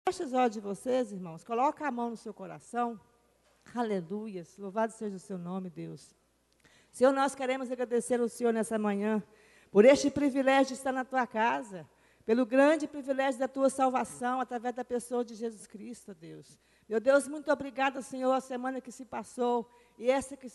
Feche os olhos de vocês, irmãos. Coloca a mão no seu coração. Aleluias. Louvado seja o seu nome, Deus. Senhor, nós queremos agradecer ao Senhor nessa manhã, por este privilégio de estar na tua casa, pelo grande privilégio da tua salvação, através da pessoa de Jesus Cristo, Deus. Meu Deus, muito obrigada, Senhor, a semana que se passou, e essa que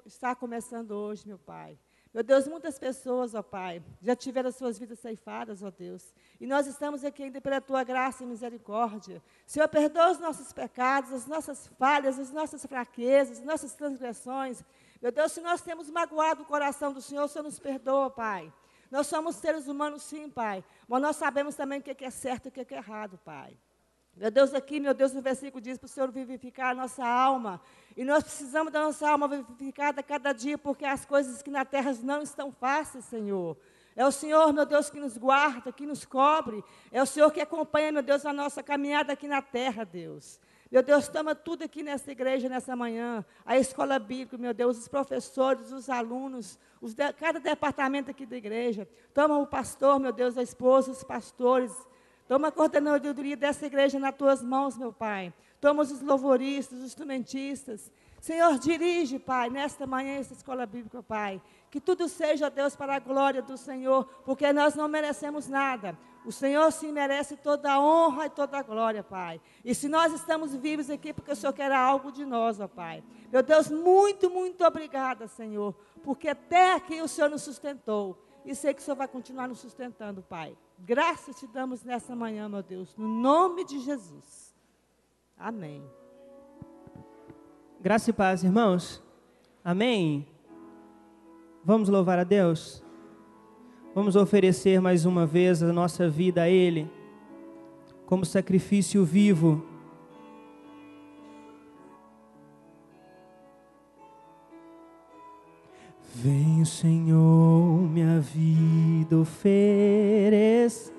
está começando hoje, meu Pai. Meu Deus, muitas pessoas, ó Pai, já tiveram suas vidas ceifadas, ó Deus. E nós estamos aqui ainda pela Tua graça e misericórdia. Senhor, perdoa os nossos pecados, as nossas falhas, as nossas fraquezas, as nossas transgressões. Meu Deus, se nós temos magoado o coração do Senhor, o Senhor nos perdoa, Pai. Nós somos seres humanos, sim, Pai. Mas nós sabemos também o que é certo e o que é errado, Pai. Meu Deus, aqui, meu Deus, no versículo diz para o Senhor vivificar a nossa alma. E nós precisamos da nossa alma vivificada cada dia, porque as coisas que na terra não estão fáceis, Senhor. É o Senhor, meu Deus, que nos guarda, que nos cobre. É o Senhor que acompanha, meu Deus, a nossa caminhada aqui na terra, Deus. Meu Deus, toma tudo aqui nessa igreja, nessa manhã. A escola bíblica, meu Deus, os professores, os alunos, cada departamento aqui da igreja. Toma o pastor, meu Deus, a esposa, os pastores. Toma a coordenadoria dessa igreja nas tuas mãos, meu Pai. Toma os louvoristas, os instrumentistas. Senhor, dirige, Pai, nesta manhã, essa escola bíblica, Pai. Que tudo seja, Deus, para a glória do Senhor, porque nós não merecemos nada. O Senhor sim merece toda a honra e toda a glória, Pai. E se nós estamos vivos aqui, porque o Senhor quer algo de nós, ó Pai. Meu Deus, muito, muito obrigada, Senhor, porque até aqui o Senhor nos sustentou. E sei que o Senhor vai continuar nos sustentando, Pai. Graças te damos nessa manhã, meu Deus, no nome de Jesus. Amém. Graça e paz, irmãos. Amém. Vamos louvar a Deus. Vamos oferecer mais uma vez a nossa vida a Ele, como sacrifício vivo. Vem, Senhor, minha vida oferecer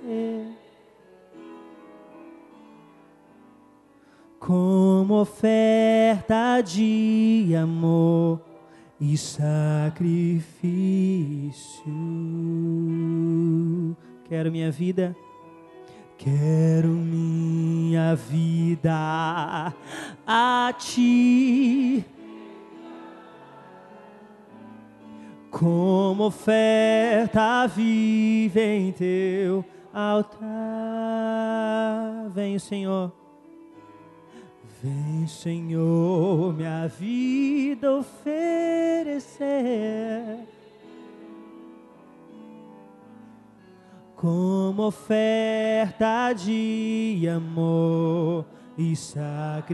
como oferta de amor e sacrifício. Quero minha vida a Ti, como oferta viva em Teu altar. Vem, Senhor. Vem, Senhor, minha vida oferecer como oferta de amor e sacrifício.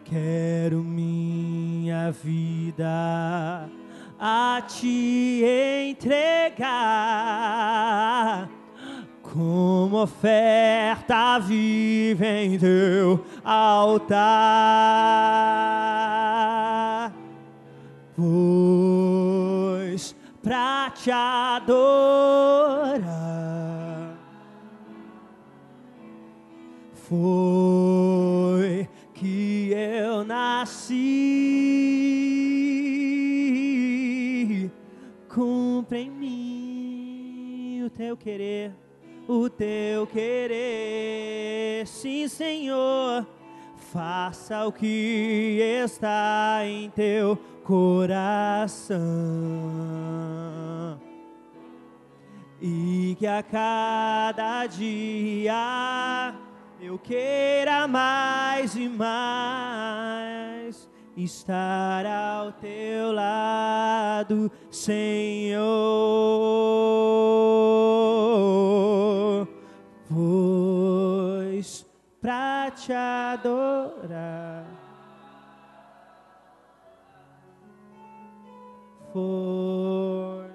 Quero minha vida a Te entregar como oferta viva em Teu altar, pois pra Te adorar foi que eu nasci. Cumpre em mim o Teu querer, o Teu querer, sim, Senhor. Faça o que está em Teu coração, e que a cada dia eu queira mais e mais estar ao Teu lado, Senhor, pois pra Te adorar foi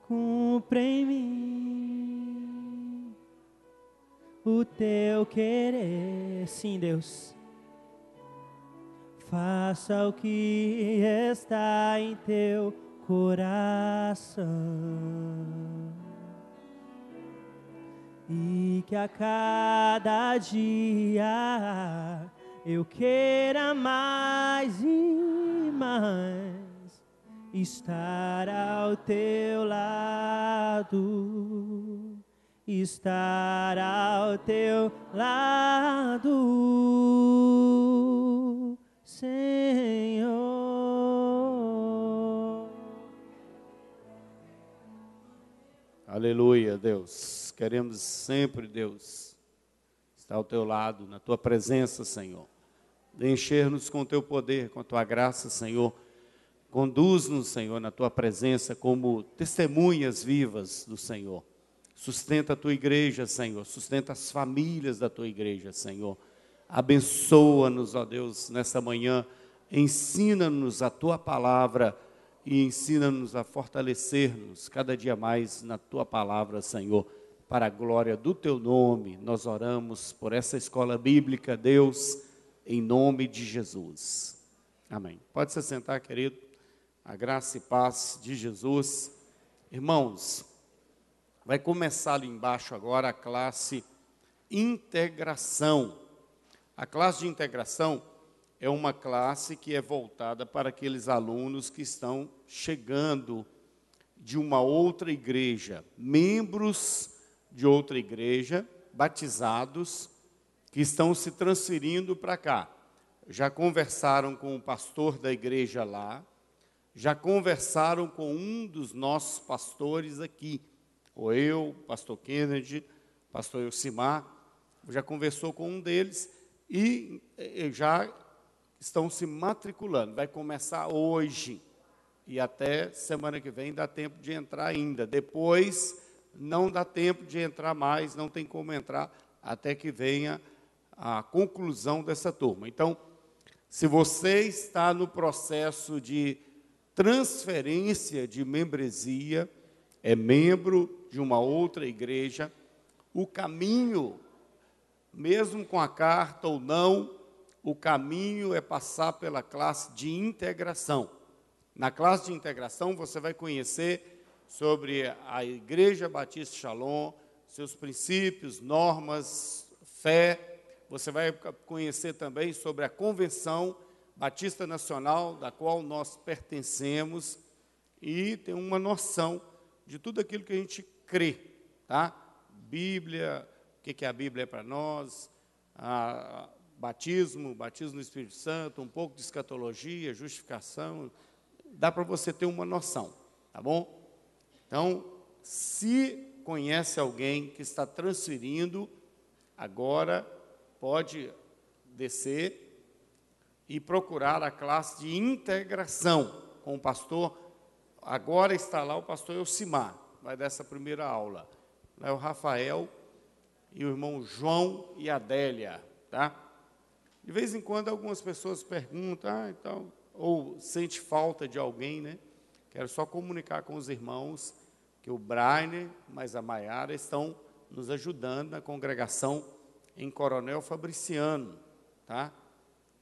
cumpre em mim o Teu querer, sim, Deus. Faça o que está em Teu coração, e que a cada dia eu queira mais e mais estar ao teu lado, estar ao teu lado, Senhor. Aleluia, Deus. Queremos sempre, Deus, estar ao teu lado, na tua presença, Senhor. Encher-nos com o teu poder, com a tua graça, Senhor. Conduz-nos, Senhor, na tua presença como testemunhas vivas do Senhor. Sustenta a tua igreja, Senhor. Sustenta as famílias da tua igreja, Senhor. Abençoa-nos, ó Deus, nessa manhã. Ensina-nos a tua palavra e ensina-nos a fortalecer-nos cada dia mais na tua palavra, Senhor. Para a glória do teu nome, nós oramos por essa escola bíblica, Deus, em nome de Jesus. Amém. Pode se sentar, querido. A graça e paz de Jesus. Irmãos, vai começar ali embaixo agora a classe Integração. A classe de Integração é uma classe que é voltada para aqueles alunos que estão chegando de uma outra igreja, membros de outra igreja, batizados, que estão se transferindo para cá. Já conversaram com o pastor da igreja lá, já conversaram com um dos nossos pastores aqui, ou eu, pastor Kennedy, pastor Elcimar, já conversou com um deles e já estão se matriculando. Vai começar hoje e até semana que vem dá tempo de entrar ainda. Depois não dá tempo de entrar mais, não tem como entrar até que venha a conclusão dessa turma. Então, se você está no processo de transferência de membresia, é membro de uma outra igreja, o caminho, mesmo com a carta ou não, o caminho é passar pela classe de integração. Na classe de integração, você vai conhecer sobre a Igreja Batista Shalom, seus princípios, normas, fé. Você vai conhecer também sobre a Convenção Batista Nacional, da qual nós pertencemos, e ter uma noção de tudo aquilo que a gente crê, tá? Bíblia, o que a Bíblia é para nós, batismo no Espírito Santo, um pouco de escatologia, justificação, dá para você ter uma noção, tá bom? Então, se conhece alguém que está transferindo, agora pode descer e procurar a classe de integração com o pastor. Agora está lá o pastor Elcimar, vai dar essa primeira aula. Lá é o Rafael e o irmão João e a Adélia, tá? De vez em quando algumas pessoas perguntam, então, ou sente falta de alguém, né? Quero só comunicar com os irmãos que o Brainer, mais a Maiara, estão nos ajudando na congregação em Coronel Fabriciano, tá?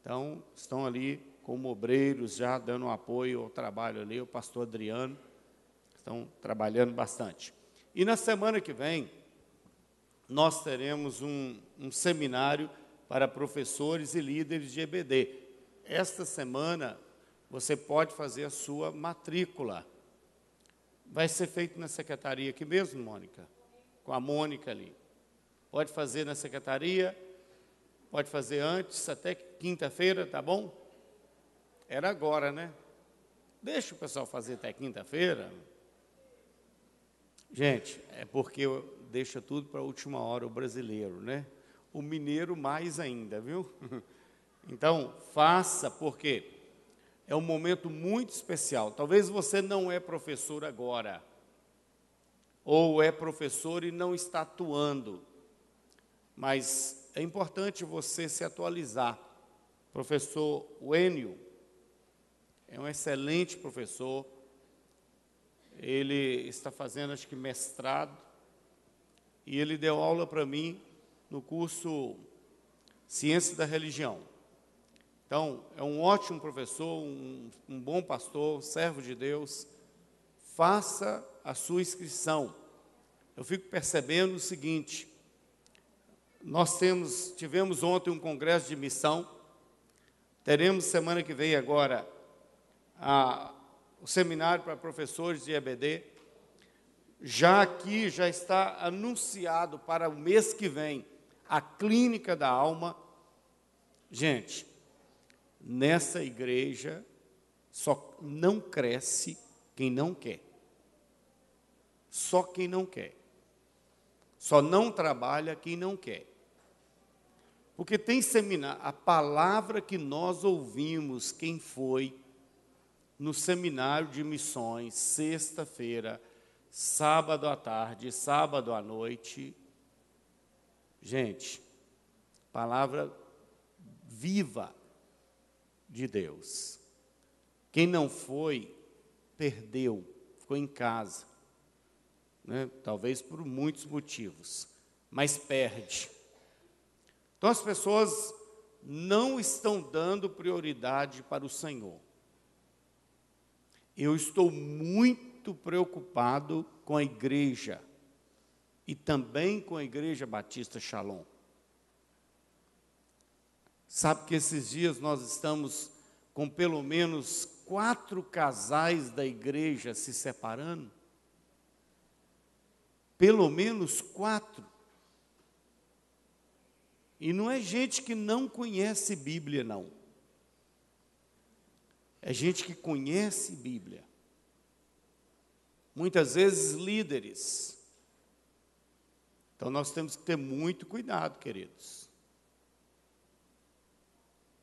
Então, estão ali como obreiros, já dando apoio ao trabalho ali, o pastor Adriano, estão trabalhando bastante. E na semana que vem, nós teremos um seminário para professores e líderes de EBD. Esta semana, você pode fazer a sua matrícula. Vai ser feito na secretaria aqui mesmo, Mônica? Com a Mônica ali. Pode fazer na secretaria, pode fazer antes, até quinta-feira, tá bom? Era agora, né? Deixa o pessoal fazer até quinta-feira. Gente, é porque deixa tudo para a última hora o brasileiro, né? O mineiro mais ainda, viu? Então, faça, porque é um momento muito especial. Talvez você não é professor agora, ou é professor e não está atuando, mas é importante você se atualizar. Professor Wênio é um excelente professor, ele está fazendo, acho que, mestrado, e ele deu aula para mim no curso Ciência da Religião. Então, é um ótimo professor, um bom pastor, servo de Deus. Faça a sua inscrição. Eu fico percebendo o seguinte, nós tivemos ontem um congresso de missão, teremos semana que vem agora o seminário para professores de EBD. Já aqui, já está anunciado para o mês que vem, a Clínica da Alma. Gente, nessa igreja, só não cresce quem não quer. Só quem não quer. Só não trabalha quem não quer. Porque tem seminário, a palavra que nós ouvimos, quem foi no seminário de missões, sexta-feira, sábado à tarde, sábado à noite. Gente, palavra viva de Deus. Quem não foi, perdeu, ficou em casa, né? Talvez por muitos motivos, mas perde. Então as pessoas não estão dando prioridade para o Senhor. Eu estou muito preocupado com a igreja e também com a Igreja Batista Shalom. Sabe que esses dias nós estamos com pelo menos 4 casais da igreja se separando? Pelo menos 4. E não é gente que não conhece Bíblia, não. É gente que conhece Bíblia. Muitas vezes líderes. Então nós temos que ter muito cuidado, queridos.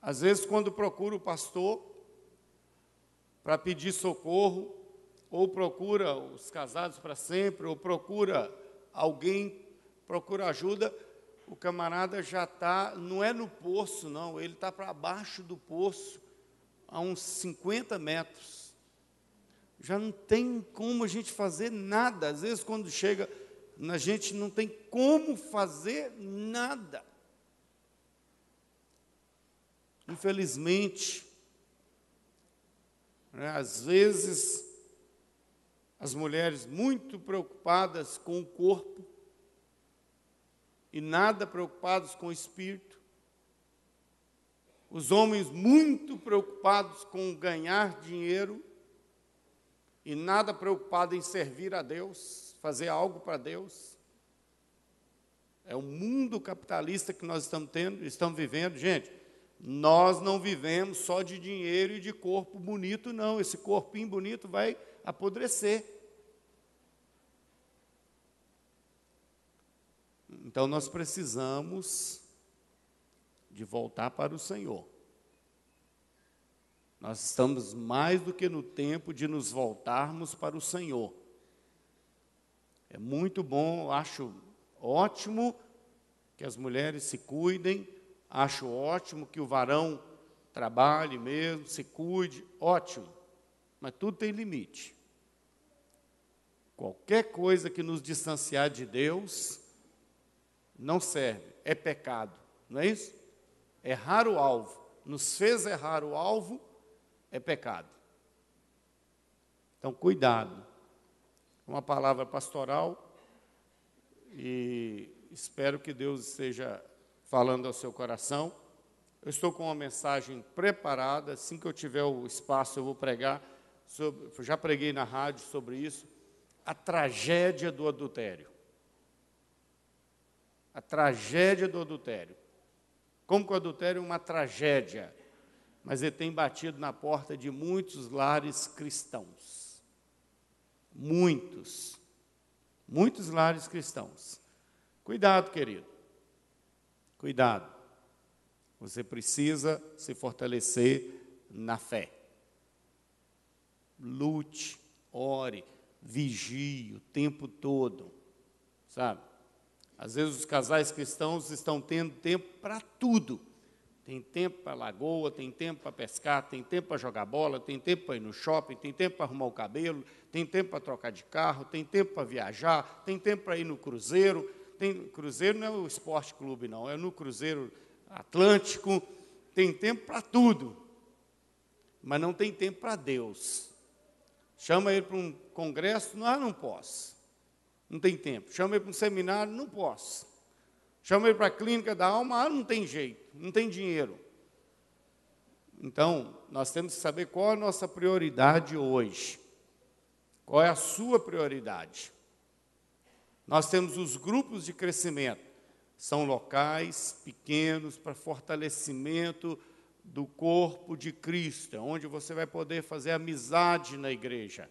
Às vezes, quando procura o pastor para pedir socorro, ou procura os casados para sempre, ou procura alguém, procura ajuda, o camarada já está, não é no poço, não, ele está para baixo do poço, a uns 50 metros. Já não tem como a gente fazer nada. Às vezes, quando chega, a gente não tem como fazer nada. Infelizmente, né, às vezes, as mulheres muito preocupadas com o corpo e nada preocupados com o espírito. Os homens muito preocupados com ganhar dinheiro e nada preocupado em servir a Deus, fazer algo para Deus. É o mundo capitalista que nós estamos vivendo. Gente, nós não vivemos só de dinheiro e de corpo bonito, não. Esse corpinho bonito vai apodrecer. Então, nós precisamos de voltar para o Senhor. Nós estamos mais do que no tempo de nos voltarmos para o Senhor. É muito bom, acho ótimo que as mulheres se cuidem, acho ótimo que o varão trabalhe mesmo, se cuide, ótimo. Mas tudo tem limite. Qualquer coisa que nos distanciar de Deus não serve, é pecado, não é isso? Errar o alvo, nos fez errar o alvo, é pecado. Então, cuidado. Uma palavra pastoral e espero que Deus esteja falando ao seu coração. Eu estou com uma mensagem preparada, assim que eu tiver o espaço eu vou pregar, já preguei na rádio sobre isso, a tragédia do adultério. A tragédia do adultério. Como que o adultério é uma tragédia, mas ele tem batido na porta de muitos lares cristãos. Muitos lares cristãos. Cuidado, querido. Cuidado. Você precisa se fortalecer na fé. Lute, ore, vigie o tempo todo, sabe? Às vezes os casais cristãos estão tendo tempo para tudo. Tem tempo para lagoa, tem tempo para pescar, tem tempo para jogar bola, tem tempo para ir no shopping, tem tempo para arrumar o cabelo, tem tempo para trocar de carro, tem tempo para viajar, tem tempo para ir no cruzeiro. Cruzeiro não é o esporte clube, não, é no Cruzeiro Atlântico. Tem tempo para tudo, mas não tem tempo para Deus. Chama ele para um congresso, não posso. Não tem tempo. Chama ele para um seminário, não posso. Chama ele para a clínica da alma, não tem jeito, não tem dinheiro. Então, nós temos que saber qual é a nossa prioridade hoje. Qual é a sua prioridade? Nós temos os grupos de crescimento. São locais pequenos para fortalecimento do corpo de Cristo, onde você vai poder fazer amizade na igreja.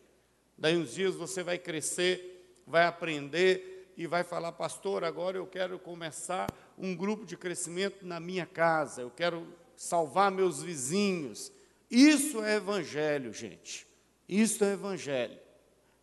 Daí uns dias você vai crescer, vai aprender e vai falar: pastor, agora eu quero começar um grupo de crescimento na minha casa, eu quero salvar meus vizinhos. Isso é evangelho, gente. Isso é evangelho.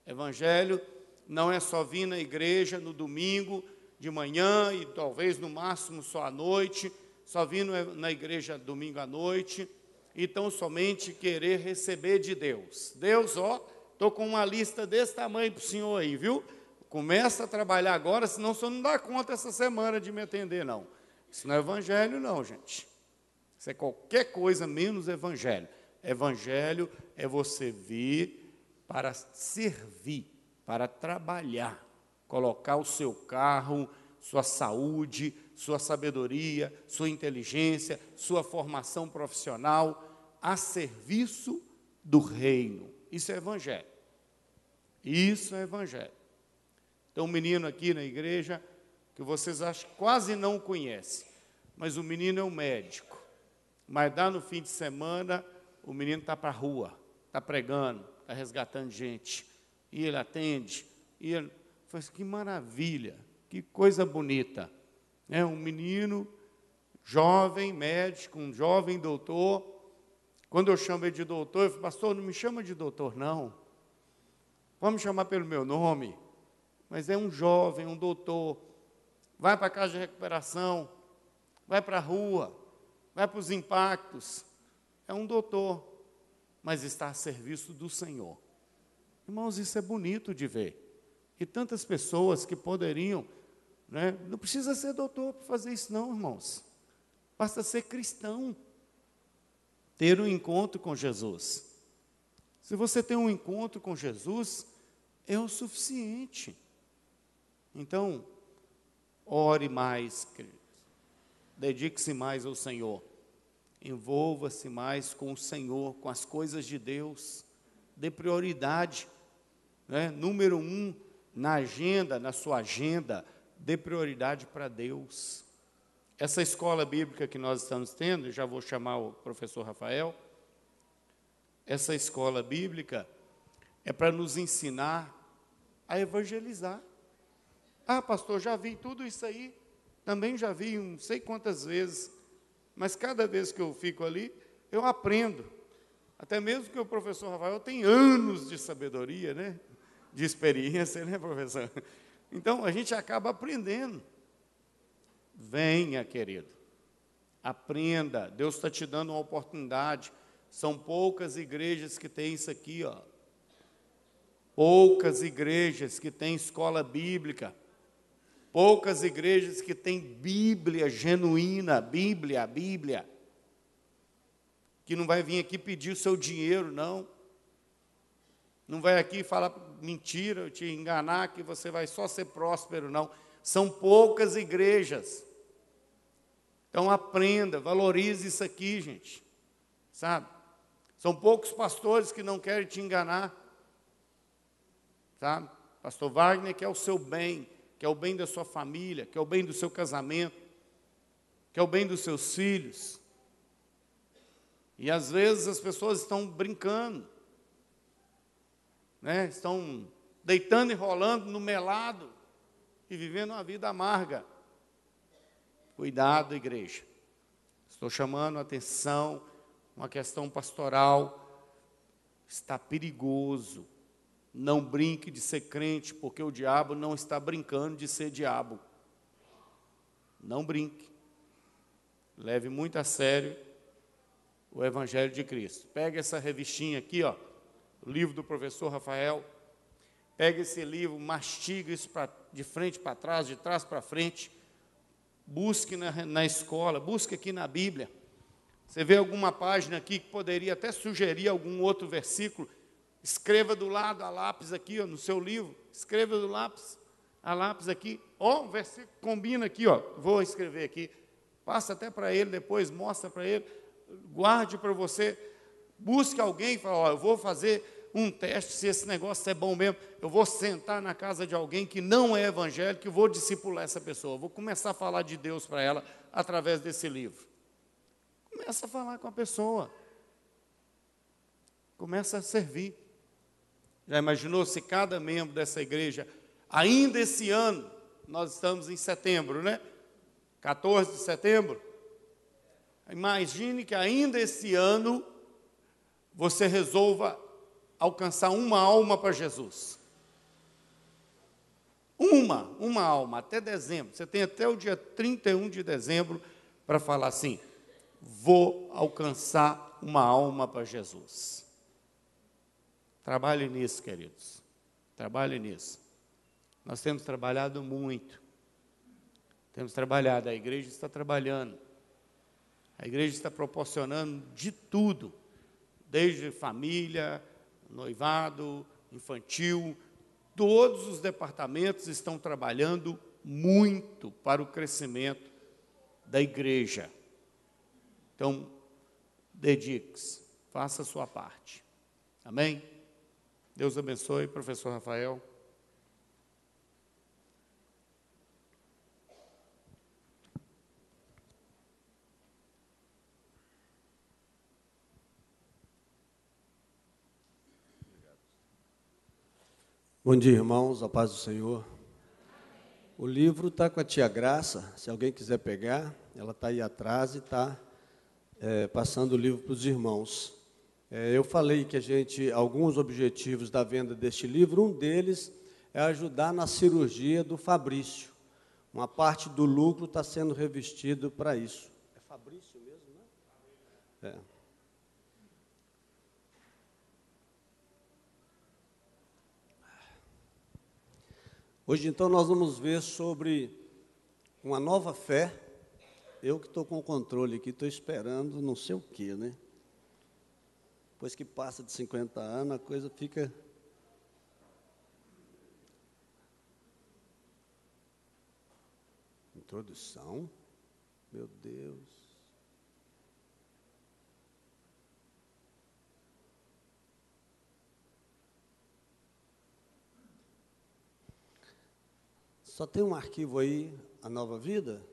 Evangelho não é só vir na igreja no domingo de manhã e talvez no máximo só à noite, só vir na igreja domingo à noite, e tão somente querer receber de Deus. Deus, ó, estou com uma lista desse tamanho para o senhor aí, viu? Começa a trabalhar agora, senão o senhor não dá conta essa semana de me atender, não. Isso não é evangelho, não, gente. Isso é qualquer coisa menos evangelho. Evangelho é você vir para servir, para trabalhar, colocar o seu carro, sua saúde, sua sabedoria, sua inteligência, sua formação profissional a serviço do reino. Isso é evangelho. Isso é evangelho. Tem um menino aqui na igreja que vocês acham que quase não conhecem, mas o menino é um médico. Mas dá no fim de semana, o menino está para a rua, está pregando, está resgatando gente. E ele atende. E ele fala assim: que maravilha, que coisa bonita. É um menino jovem médico, um jovem doutor. Quando eu chamo ele de doutor, eu falo: pastor, não me chama de doutor, não. Pode me chamar pelo meu nome. Mas é um jovem, um doutor. Vai para a casa de recuperação, vai para a rua, vai para os impactos. É um doutor, mas está a serviço do Senhor. Irmãos, isso é bonito de ver. E tantas pessoas que poderiam, né? Não precisa ser doutor para fazer isso, não, irmãos. Basta ser cristão, ter um encontro com Jesus. Se você tem um encontro com Jesus, é o suficiente. Então, ore mais, queridos. Dedique-se mais ao Senhor. Envolva-se mais com o Senhor, com as coisas de Deus. Dê prioridade, né? Número 1, na agenda, na sua agenda, dê prioridade para Deus. Essa escola bíblica que nós estamos tendo, já vou chamar o professor Rafael, essa escola bíblica é para nos ensinar a evangelizar. Ah, pastor, já vi tudo isso aí, também já vi não sei quantas vezes, mas cada vez que eu fico ali, eu aprendo. Até mesmo que o professor Rafael tem anos de sabedoria, né? De experiência, né, professor? Então, a gente acaba aprendendo. Venha, querido, aprenda. Deus está te dando uma oportunidade. São poucas igrejas que têm isso aqui, ó. Poucas igrejas que têm escola bíblica. Poucas igrejas que têm Bíblia genuína, Bíblia. Que não vai vir aqui pedir o seu dinheiro, não. Não vai aqui falar mentira, te enganar que você vai só ser próspero, não. São poucas igrejas. Então aprenda, valorize isso aqui, gente. Sabe? São poucos pastores que não querem te enganar. Sabe? Pastor Wagner quer o seu bem, quer o bem da sua família, quer o bem do seu casamento, quer o bem dos seus filhos. E às vezes as pessoas estão brincando, né? Estão deitando e rolando no melado e vivendo uma vida amarga. Cuidado, igreja. Estou chamando a atenção, uma questão pastoral. Está perigoso. Não brinque de ser crente, porque o diabo não está brincando de ser diabo. Não brinque. Leve muito a sério o Evangelho de Cristo. Pega essa revistinha aqui, ó, o livro do professor Rafael. Pega esse livro, mastiga isso de frente para trás, de trás para frente. Busque na escola, busque aqui na Bíblia. Você vê alguma página aqui que poderia até sugerir algum outro versículo, escreva do lado a lápis aqui, ó, no seu livro. Escreva do lápis, a lápis aqui. Ó, um versículo combina aqui, ó. Vou escrever aqui. Passa até para ele depois, mostra para ele. guarde para você, busque alguém e fale, ó, eu vou fazer um teste, se esse negócio é bom mesmo, eu vou sentar na casa de alguém que não é evangélico e vou discipular essa pessoa, vou começar a falar de Deus para ela através desse livro. Começa a falar com a pessoa, começa a servir. Já imaginou se cada membro dessa igreja, ainda esse ano, nós estamos em setembro, né? 14 de setembro. Imagine que ainda esse ano você resolva alcançar uma alma para Jesus. Uma alma, até dezembro. Você tem até o dia 31 de dezembro para falar assim, vou alcançar uma alma para Jesus. Trabalhe nisso, queridos. Trabalhe nisso. Nós temos trabalhado muito. Temos trabalhado, a igreja está trabalhando. A igreja está proporcionando de tudo, desde família, noivado, infantil, todos os departamentos estão trabalhando muito para o crescimento da igreja. Então, dedique-se, faça a sua parte. Amém? Deus abençoe, professor Rafael. Bom dia, irmãos, a paz do Senhor. O livro está com a tia Graça, se alguém quiser pegar, ela está aí atrás e está passando o livro para os irmãos. Eu falei que alguns objetivos da venda deste livro, um deles é ajudar na cirurgia do Fabrício. Uma parte do lucro está sendo revestido para isso. É Fabrício mesmo, né? Hoje, então, nós vamos ver sobre uma nova fé. Eu que estou com o controle aqui, estou esperando não sei o quê, né? Depois que passa de 50 anos, a coisa fica... Introdução? Meu Deus. Só tem um arquivo aí, a Nova Vida?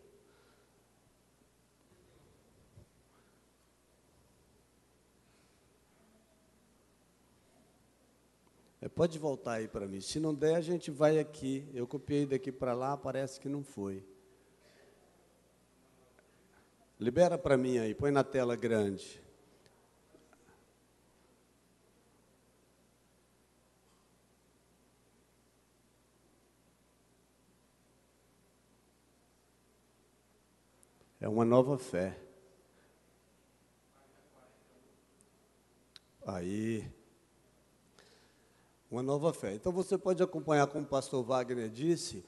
Pode voltar aí para mim. Se não der, a gente vai aqui. Eu copiei daqui para lá, parece que não foi. Libera para mim aí, põe na tela grande. É uma nova fé. Aí. Uma nova fé. Então, você pode acompanhar, como o pastor Wagner disse,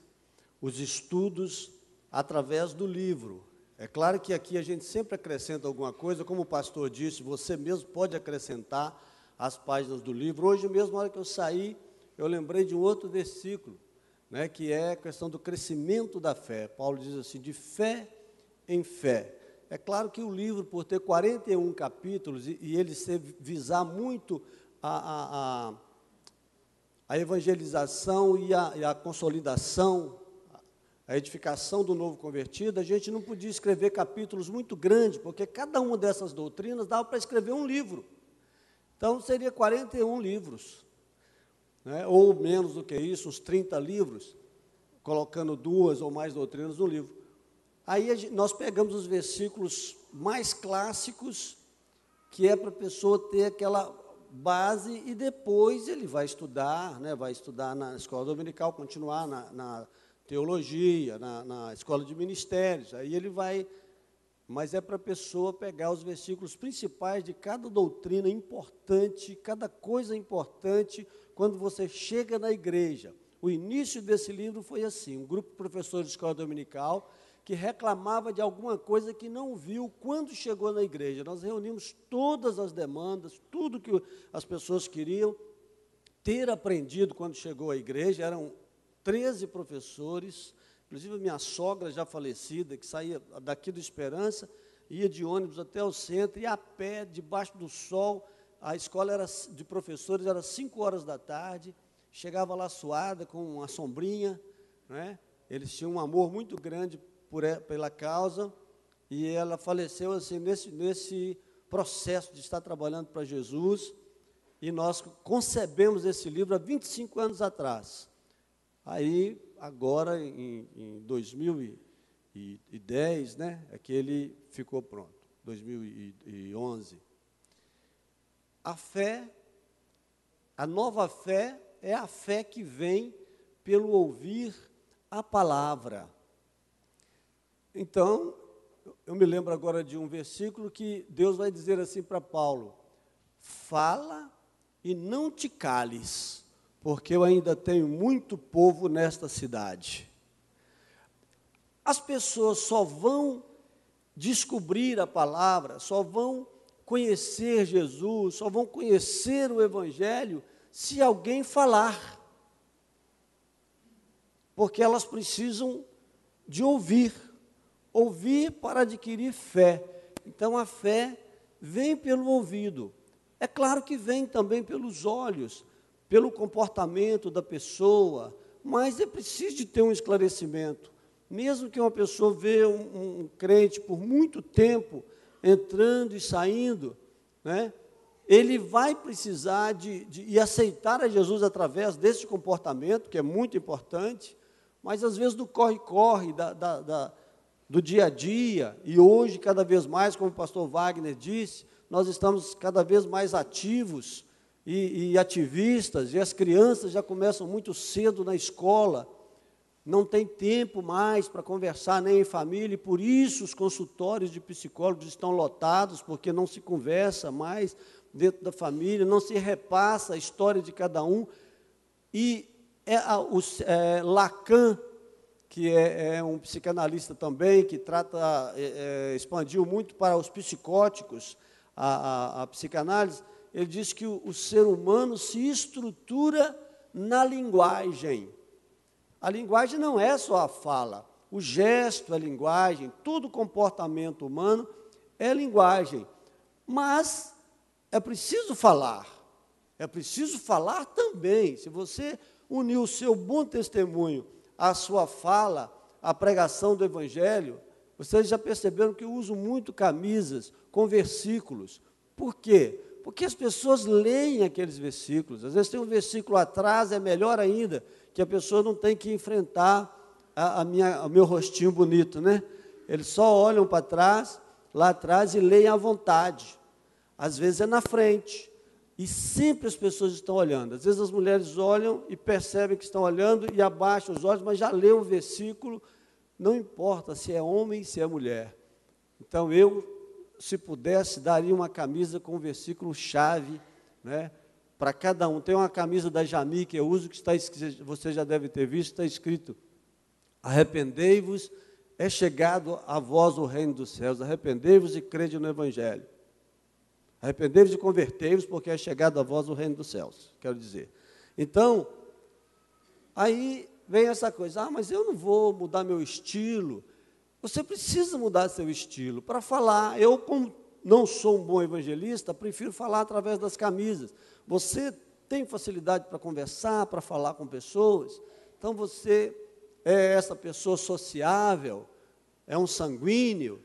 os estudos através do livro. É claro que aqui a gente sempre acrescenta alguma coisa, como o pastor disse, você mesmo pode acrescentar as páginas do livro. Hoje mesmo, na hora que eu saí, eu lembrei de um outro versículo, né, que é a questão do crescimento da fé. Paulo diz assim, de fé em fé. É claro que o livro, por ter 41 capítulos, e ele visar muito a evangelização e a consolidação, a edificação do novo convertido, a gente não podia escrever capítulos muito grandes, porque cada uma dessas doutrinas dava para escrever um livro. Então, seria 41 livros, né? Ou menos do que isso, uns 30 livros, colocando 2 ou mais doutrinas no livro. Aí nós pegamos os versículos mais clássicos, que é para a pessoa ter aquela base, e depois ele vai estudar, né, vai estudar na escola dominical, continuar na teologia, na escola de ministérios, aí ele vai, mas é para a pessoa pegar os versículos principais de cada doutrina importante, cada coisa importante, quando você chega na igreja. O início desse livro foi assim, um grupo de professores de escola dominical, que reclamava de alguma coisa que não viu quando chegou na igreja. Nós reunimos todas as demandas, tudo que as pessoas queriam ter aprendido quando chegou à igreja. Eram 13 professores, inclusive a minha sogra já falecida, que saía daqui do Esperança, ia de ônibus até o centro, ia a pé, debaixo do sol. A escola era de professores, era 5 horas da tarde, chegava lá suada, com uma sombrinha, né? Eles tinham um amor muito grande pela causa, e ela faleceu assim, nesse processo de estar trabalhando para Jesus, e nós concebemos esse livro há 25 anos atrás. Aí, agora, em 2010, né, é que ele ficou pronto, 2011. A fé, a nova fé, é a fé que vem pelo ouvir a palavra. Então, eu me lembro agora de um versículo que Deus vai dizer assim para Paulo: fala e não te cales, porque eu ainda tenho muito povo nesta cidade. As pessoas só vão descobrir a palavra, só vão conhecer Jesus, só vão conhecer o Evangelho se alguém falar. Porque elas precisam de ouvir para adquirir fé. Então a fé vem pelo ouvido. É claro que vem também pelos olhos, pelo comportamento da pessoa, mas é preciso de ter um esclarecimento. Mesmo que uma pessoa vê um crente por muito tempo entrando e saindo, né, ele vai precisar de aceitar a Jesus através desse comportamento, que é muito importante, mas às vezes do corre-corre, do dia a dia, e hoje cada vez mais, como o pastor Wagner disse, nós estamos cada vez mais ativos e ativistas, e as crianças já começam muito cedo na escola, não tem tempo mais para conversar nem em família, e por isso os consultórios de psicólogos estão lotados, porque não se conversa mais dentro da família, não se repassa a história de cada um. E Lacan, que é um psicanalista também, que expandiu muito para os psicóticos a psicanálise, ele diz que o ser humano se estrutura na linguagem. A linguagem não é só a fala, o gesto é linguagem, todo comportamento humano é linguagem, mas é preciso falar também. Se você unir o seu bom testemunho à sua fala, à pregação do Evangelho, vocês já perceberam que eu uso muito camisas com versículos. Por quê? Porque as pessoas leem aqueles versículos. Às vezes tem um versículo atrás, é melhor ainda, que a pessoa não tem que enfrentar o meu rostinho bonito, né? Eles só olham para trás, lá atrás, e leem à vontade. Às vezes é na frente. E sempre as pessoas estão olhando. Às vezes as mulheres olham e percebem que estão olhando e abaixam os olhos, mas já leu o versículo, não importa se é homem, se é mulher. Então eu, se pudesse, daria uma camisa com um versículo-chave, né, para cada um. Tem uma camisa da Jami que eu uso, que você já deve ter visto, está escrito: arrependei-vos, é chegado a vós o reino dos céus, arrependei-vos e crede no Evangelho. Arrependei-vos e convertei-vos, porque é chegado a vós o reino dos céus, quero dizer. Então, aí vem essa coisa: mas eu não vou mudar meu estilo. Você precisa mudar seu estilo para falar. Eu, como não sou um bom evangelista, prefiro falar através das camisas. Você tem facilidade para conversar, para falar com pessoas, então você é essa pessoa sociável, é um sanguíneo,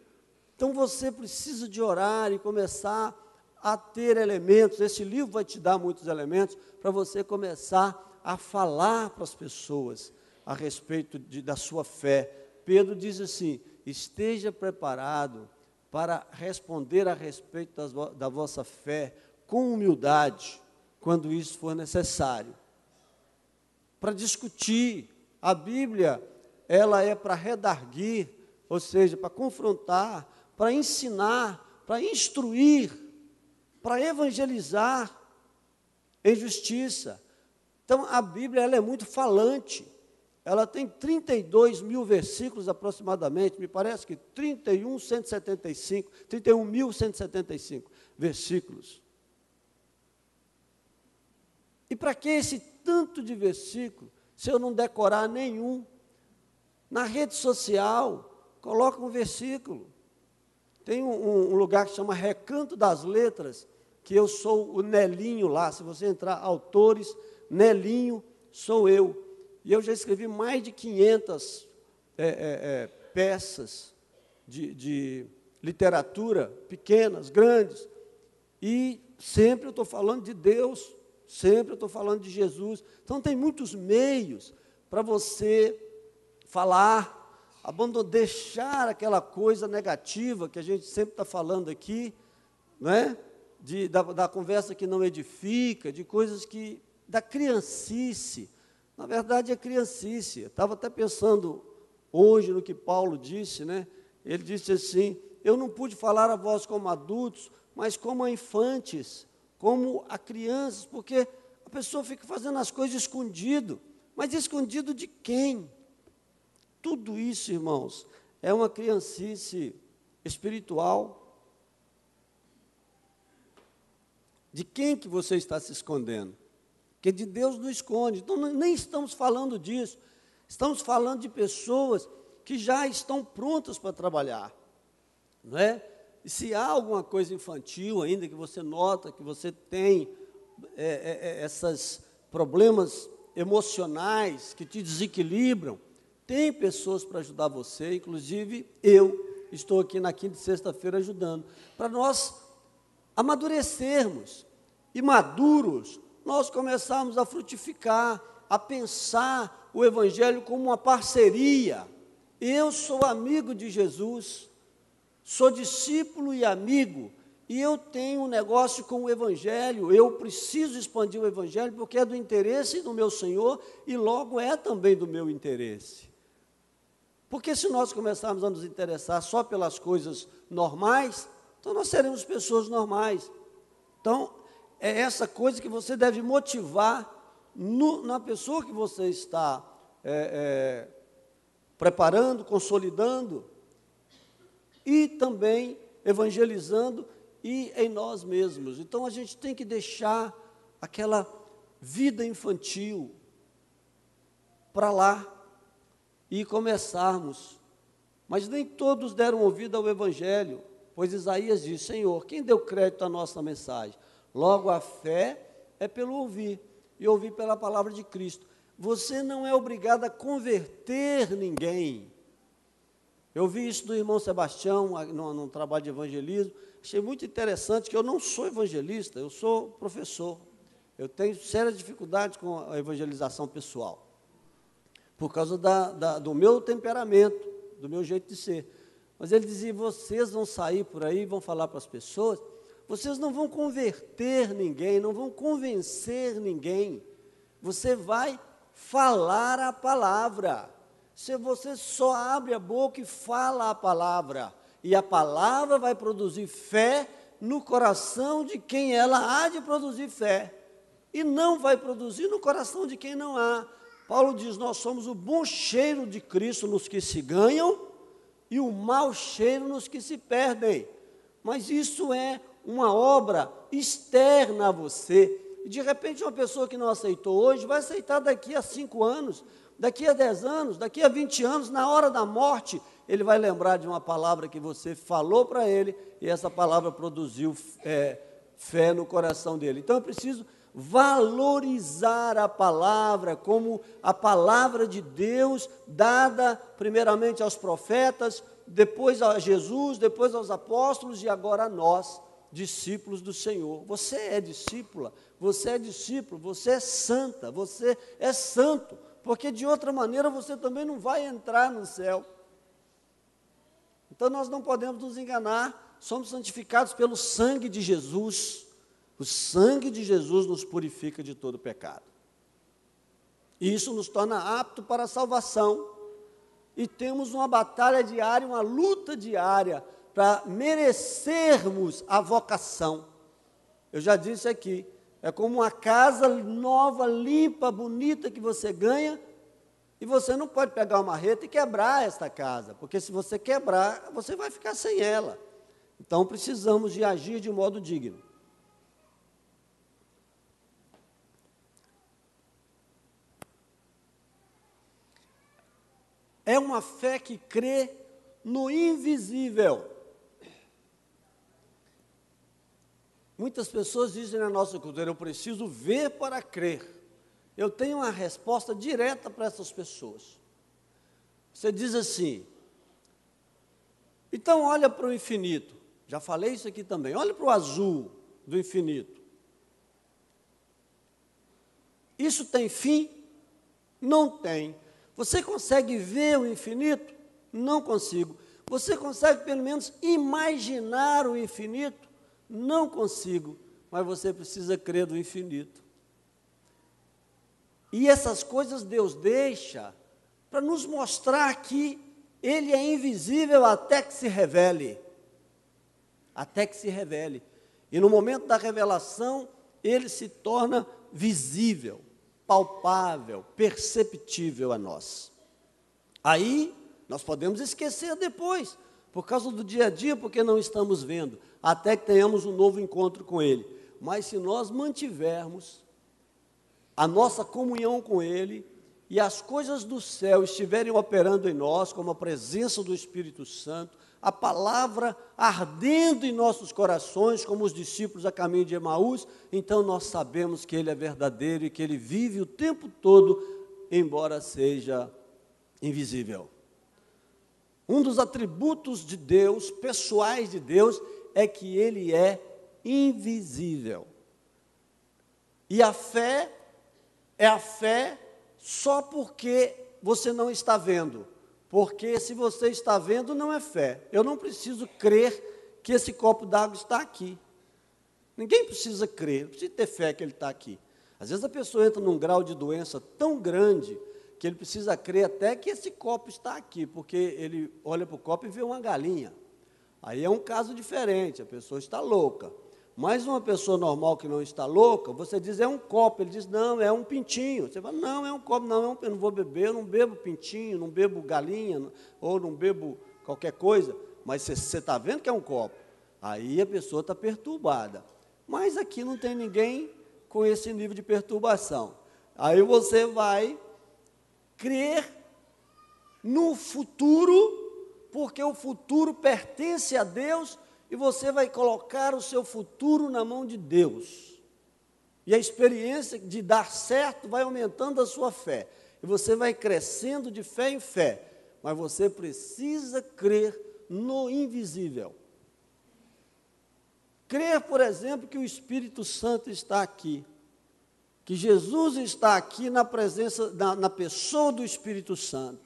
então você precisa de orar e começar a ter elementos. Esse livro vai te dar muitos elementos para você começar a falar para as pessoas a respeito da sua fé. Pedro diz assim: esteja preparado para responder a respeito da vossa fé com humildade, quando isso for necessário. Para discutir. A Bíblia, ela é para redarguir, ou seja, para confrontar, para ensinar, para instruir, para evangelizar em justiça. Então, a Bíblia, ela é muito falante. Ela tem 32 mil versículos aproximadamente, me parece que 31.175 versículos. E para que esse tanto de versículo, se eu não decorar nenhum? Na rede social, coloca um versículo. Tem um lugar que chama Recanto das Letras, que eu sou o Nelinho lá. Se você entrar, autores, Nelinho sou eu. E eu já escrevi mais de 500 peças de literatura, pequenas, grandes. E sempre eu estou falando de Deus, sempre eu estou falando de Jesus. Então tem muitos meios para você falar, deixar aquela coisa negativa que a gente sempre está falando aqui, não é? Da conversa que não edifica, de coisas da criancice. Na verdade é criancice. Eu estava até pensando hoje no que Paulo disse, né? Ele disse assim: eu não pude falar a vós como adultos, mas como a infantes, como a crianças, porque a pessoa fica fazendo as coisas escondido. Mas escondido de quem? Tudo isso, irmãos, é uma criancice espiritual. De quem que você está se escondendo? Porque de Deus não esconde. Então, nem estamos falando disso. Estamos falando de pessoas que já estão prontas para trabalhar. Não é? E se há alguma coisa infantil ainda que você nota, que você tem esses problemas emocionais que te desequilibram, tem pessoas para ajudar você, inclusive eu estou aqui na quinta e sexta-feira ajudando, para nós amadurecermos e maduros, nós começarmos a frutificar, a pensar o Evangelho como uma parceria. Eu sou amigo de Jesus, sou discípulo e amigo, e eu tenho um negócio com o Evangelho, eu preciso expandir o Evangelho porque é do interesse do meu Senhor e logo é também do meu interesse. Porque se nós começarmos a nos interessar só pelas coisas normais, então nós seremos pessoas normais. Então, é essa coisa que você deve motivar na pessoa que você está preparando, consolidando, e também evangelizando e em nós mesmos. Então, a gente tem que deixar aquela vida infantil para lá e começarmos. Mas nem todos deram ouvido ao Evangelho, pois Isaías diz: Senhor, quem deu crédito à nossa mensagem? Logo, a fé é pelo ouvir, e ouvir pela palavra de Cristo. Você não é obrigado a converter ninguém. Eu vi isso do irmão Sebastião, num trabalho de evangelismo, achei muito interessante, que eu não sou evangelista, eu sou professor. Eu tenho sérias dificuldades com a evangelização pessoal, por causa do meu temperamento, do meu jeito de ser. Mas ele dizia: vocês vão sair por aí, vão falar para as pessoas, vocês não vão converter ninguém, não vão convencer ninguém, você vai falar a palavra. Se você só abre a boca e fala a palavra, e a palavra vai produzir fé no coração de quem ela há de produzir fé, e não vai produzir no coração de quem não há. Paulo diz: nós somos o bom cheiro de Cristo nos que se ganham, e o mau cheiro nos que se perdem. Mas isso é uma obra externa a você. E de repente uma pessoa que não aceitou hoje, vai aceitar daqui a 5 anos, daqui a 10 anos, daqui a 20 anos, na hora da morte, ele vai lembrar de uma palavra que você falou para ele, e essa palavra produziu fé no coração dele. Então eu preciso valorizar a palavra como a palavra de Deus, dada primeiramente aos profetas, depois a Jesus, depois aos apóstolos e agora a nós, discípulos do Senhor. Você é discípula, você é discípulo, você é santa, você é santo, porque de outra maneira você também não vai entrar no céu. Então nós não podemos nos enganar, somos santificados pelo sangue de Jesus. O sangue de Jesus nos purifica de todo pecado. E isso nos torna aptos para a salvação. E temos uma batalha diária, uma luta diária, para merecermos a vocação. Eu já disse aqui, é como uma casa nova, limpa, bonita que você ganha, e você não pode pegar uma marreta e quebrar esta casa, porque se você quebrar, você vai ficar sem ela. Então precisamos de agir de modo digno. É uma fé que crê no invisível. Muitas pessoas dizem na nossa cultura, eu preciso ver para crer. Eu tenho uma resposta direta para essas pessoas. Você diz assim, então olha para o infinito. Já falei isso aqui também. Olha para o azul do infinito. Isso tem fim? Não tem. Você consegue ver o infinito? Não consigo. Você consegue pelo menos imaginar o infinito? Não consigo. Mas você precisa crer no infinito. E essas coisas Deus deixa para nos mostrar que Ele é invisível até que se revele. Até que se revele. E no momento da revelação, Ele se torna visível, palpável, perceptível a nós. Aí, nós podemos esquecer depois, por causa do dia a dia, porque não estamos vendo, até que tenhamos um novo encontro com Ele. Mas se nós mantivermos a nossa comunhão com Ele, e as coisas do céu estiverem operando em nós, como a presença do Espírito Santo, a palavra ardendo em nossos corações, como os discípulos a caminho de Emaús, então nós sabemos que Ele é verdadeiro e que Ele vive o tempo todo, embora seja invisível. Um dos atributos de Deus, pessoais de Deus, é que Ele é invisível. E a fé é a fé só porque você não está vendo. Porque se você está vendo, não é fé. Eu não preciso crer que esse copo d'água está aqui. Ninguém precisa crer, não precisa ter fé que ele está aqui. Às vezes a pessoa entra num grau de doença tão grande que ele precisa crer até que esse copo está aqui, porque ele olha para o copo e vê uma galinha. Aí é um caso diferente, a pessoa está louca. Mas uma pessoa normal que não está louca, você diz, é um copo. Ele diz, não, é um pintinho. Você fala, não, é um copo, não, eu não vou beber, eu não bebo pintinho, não bebo galinha, ou não bebo qualquer coisa. Mas você está vendo que é um copo. Aí a pessoa está perturbada. Mas aqui não tem ninguém com esse nível de perturbação. Aí você vai crer no futuro, porque o futuro pertence a Deus, e você vai colocar o seu futuro na mão de Deus. E a experiência de dar certo vai aumentando a sua fé. E você vai crescendo de fé em fé. Mas você precisa crer no invisível. Crer, por exemplo, que o Espírito Santo está aqui. Que Jesus está aqui na presença, na pessoa do Espírito Santo.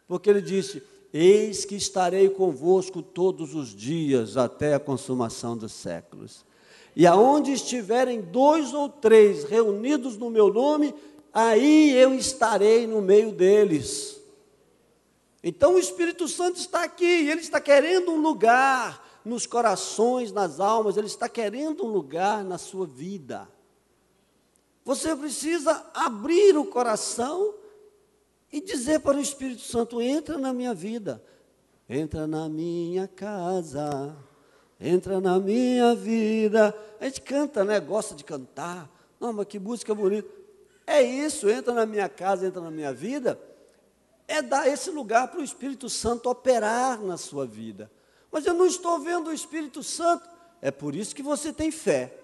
Porque Ele disse, eis que estarei convosco todos os dias, até a consumação dos séculos. E aonde estiverem 2 ou 3 reunidos no meu nome, aí eu estarei no meio deles. Então o Espírito Santo está aqui, Ele está querendo um lugar nos corações, nas almas, Ele está querendo um lugar na sua vida. Você precisa abrir o coração e dizer para o Espírito Santo, entra na minha vida, entra na minha casa, entra na minha vida. A gente canta, né? Gosta de cantar. Não, mas que música bonita. É isso, entra na minha casa, entra na minha vida, é dar esse lugar para o Espírito Santo operar na sua vida. Mas eu não estou vendo o Espírito Santo. É por isso que você tem fé.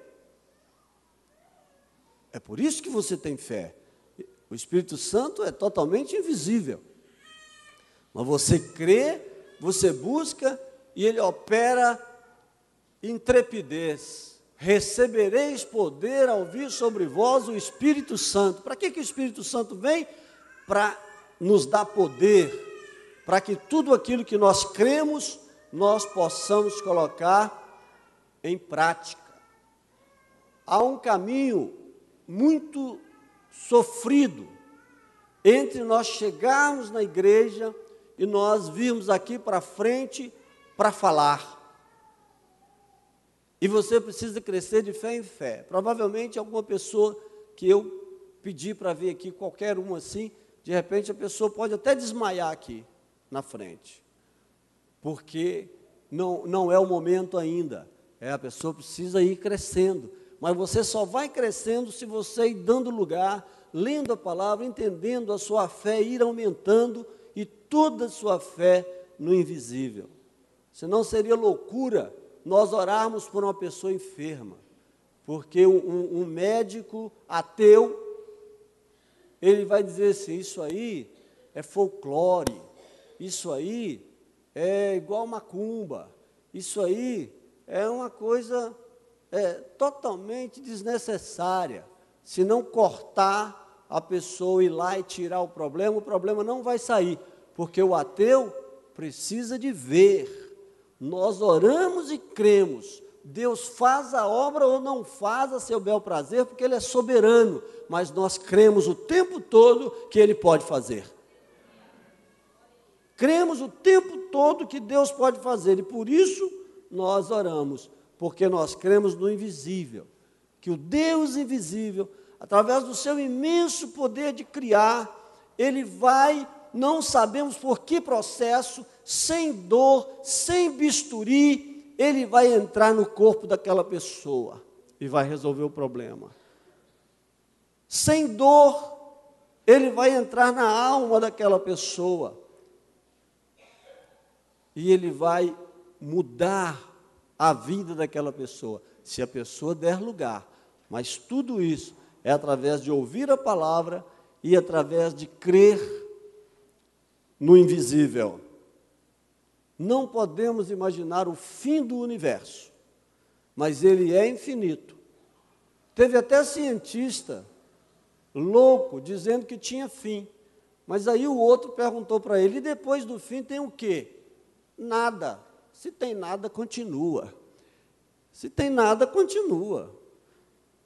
É por isso que você tem fé. O Espírito Santo é totalmente invisível. Mas você crê, você busca e Ele opera intrepidez. Recebereis poder ao vir sobre vós o Espírito Santo. Para que o Espírito Santo vem? Para nos dar poder, para que tudo aquilo que nós cremos, nós possamos colocar em prática. Há um caminho muito sofrido entre nós chegarmos na igreja e nós virmos aqui para frente para falar. E você precisa crescer de fé em fé. Provavelmente alguma pessoa que eu pedi para vir aqui, qualquer uma assim, de repente a pessoa pode até desmaiar aqui na frente. Porque não é o momento ainda. A pessoa precisa ir crescendo. Mas você só vai crescendo se você ir dando lugar, lendo a palavra, entendendo a sua fé, ir aumentando, e toda a sua fé no invisível. Senão seria loucura nós orarmos por uma pessoa enferma. Porque um médico ateu, ele vai dizer assim, isso aí é folclore, isso aí é igual macumba, isso aí é uma coisa totalmente desnecessária. Se não cortar a pessoa, ir lá e tirar o problema não vai sair, porque o ateu precisa de ver. Nós oramos e cremos. Deus faz a obra ou não faz a seu bel prazer, porque Ele é soberano, mas nós cremos o tempo todo que Ele pode fazer. Cremos o tempo todo que Deus pode fazer, e por isso nós oramos, porque nós cremos no invisível, que o Deus invisível, através do seu imenso poder de criar, Ele vai, não sabemos por que processo, sem dor, sem bisturi, Ele vai entrar no corpo daquela pessoa e vai resolver o problema. Sem dor, Ele vai entrar na alma daquela pessoa e Ele vai mudar a vida daquela pessoa, se a pessoa der lugar. Mas tudo isso é através de ouvir a palavra e através de crer no invisível. Não podemos imaginar o fim do universo, mas ele é infinito. Teve até cientista louco dizendo que tinha fim, mas aí o outro perguntou para ele, e depois do fim tem o quê? Nada. Se tem nada, continua. Se tem nada, continua.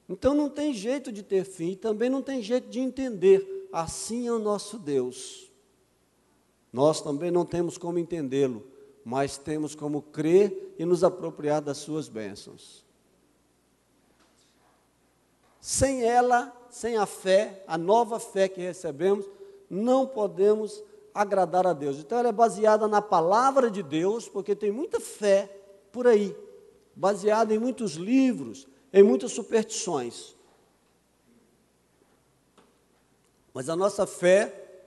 Então não tem jeito de ter fim, também não tem jeito de entender. Assim é o nosso Deus. Nós também não temos como entendê-lo, mas temos como crer e nos apropriar das suas bênçãos. Sem ela, sem a fé, a nova fé que recebemos, não podemos agradar a Deus. Então ela é baseada na palavra de Deus, porque tem muita fé por aí, baseada em muitos livros, em muitas superstições. Mas a nossa fé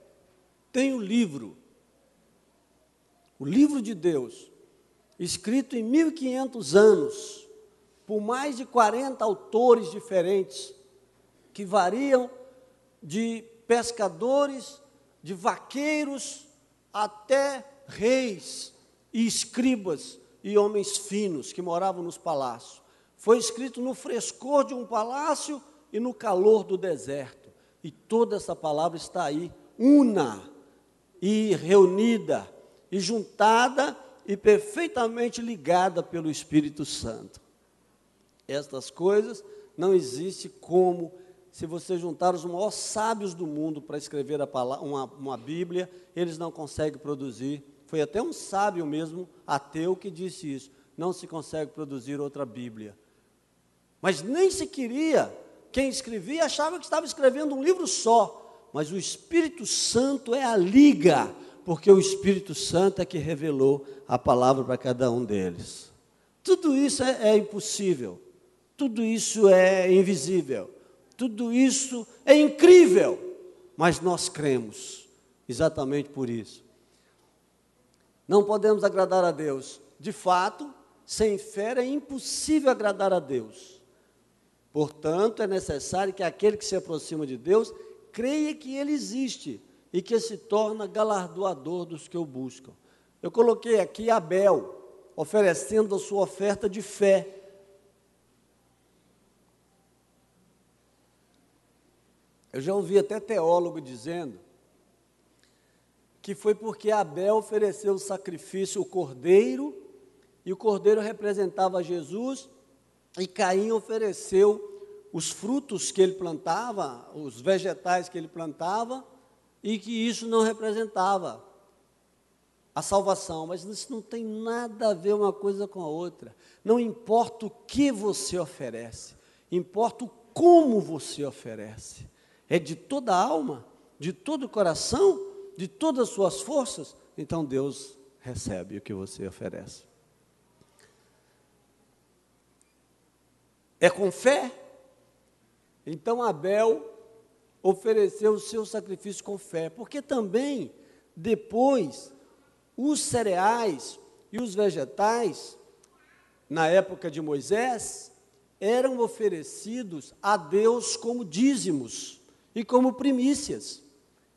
tem o livro de Deus, escrito em 1500 anos, por mais de 40 autores diferentes, que variam de pescadores, de vaqueiros, até reis e escribas e homens finos que moravam nos palácios. Foi escrito no frescor de um palácio e no calor do deserto. E toda essa palavra está aí, una e reunida, e juntada e perfeitamente ligada pelo Espírito Santo. Estas coisas não existe como, se você juntar os maiores sábios do mundo para escrever uma Bíblia, eles não conseguem produzir. Foi até um sábio mesmo, ateu, que disse isso. Não se consegue produzir outra Bíblia. Mas nem se queria. Quem escrevia achava que estava escrevendo um livro só. Mas o Espírito Santo é a liga, porque o Espírito Santo é que revelou a palavra para cada um deles. Tudo isso é impossível, tudo isso é invisível, tudo isso é incrível, mas nós cremos, exatamente por isso. Não podemos agradar a Deus. De fato, sem fé é impossível agradar a Deus. Portanto, é necessário que aquele que se aproxima de Deus creia que Ele existe e que se torna galardoador dos que o buscam. Eu coloquei aqui Abel, oferecendo a sua oferta de fé. Eu já ouvi até teólogo dizendo que foi porque Abel ofereceu o sacrifício, o cordeiro, e o cordeiro representava Jesus, e Caim ofereceu os frutos que ele plantava, os vegetais que ele plantava, e que isso não representava a salvação. Mas isso não tem nada a ver uma coisa com a outra. Não importa o que você oferece, importa o como você oferece. É de toda a alma, de todo o coração, de todas as suas forças, então Deus recebe o que você oferece. É com fé? Então Abel ofereceu o seu sacrifício com fé, porque também, depois, os cereais e os vegetais, na época de Moisés, eram oferecidos a Deus como dízimos e como primícias.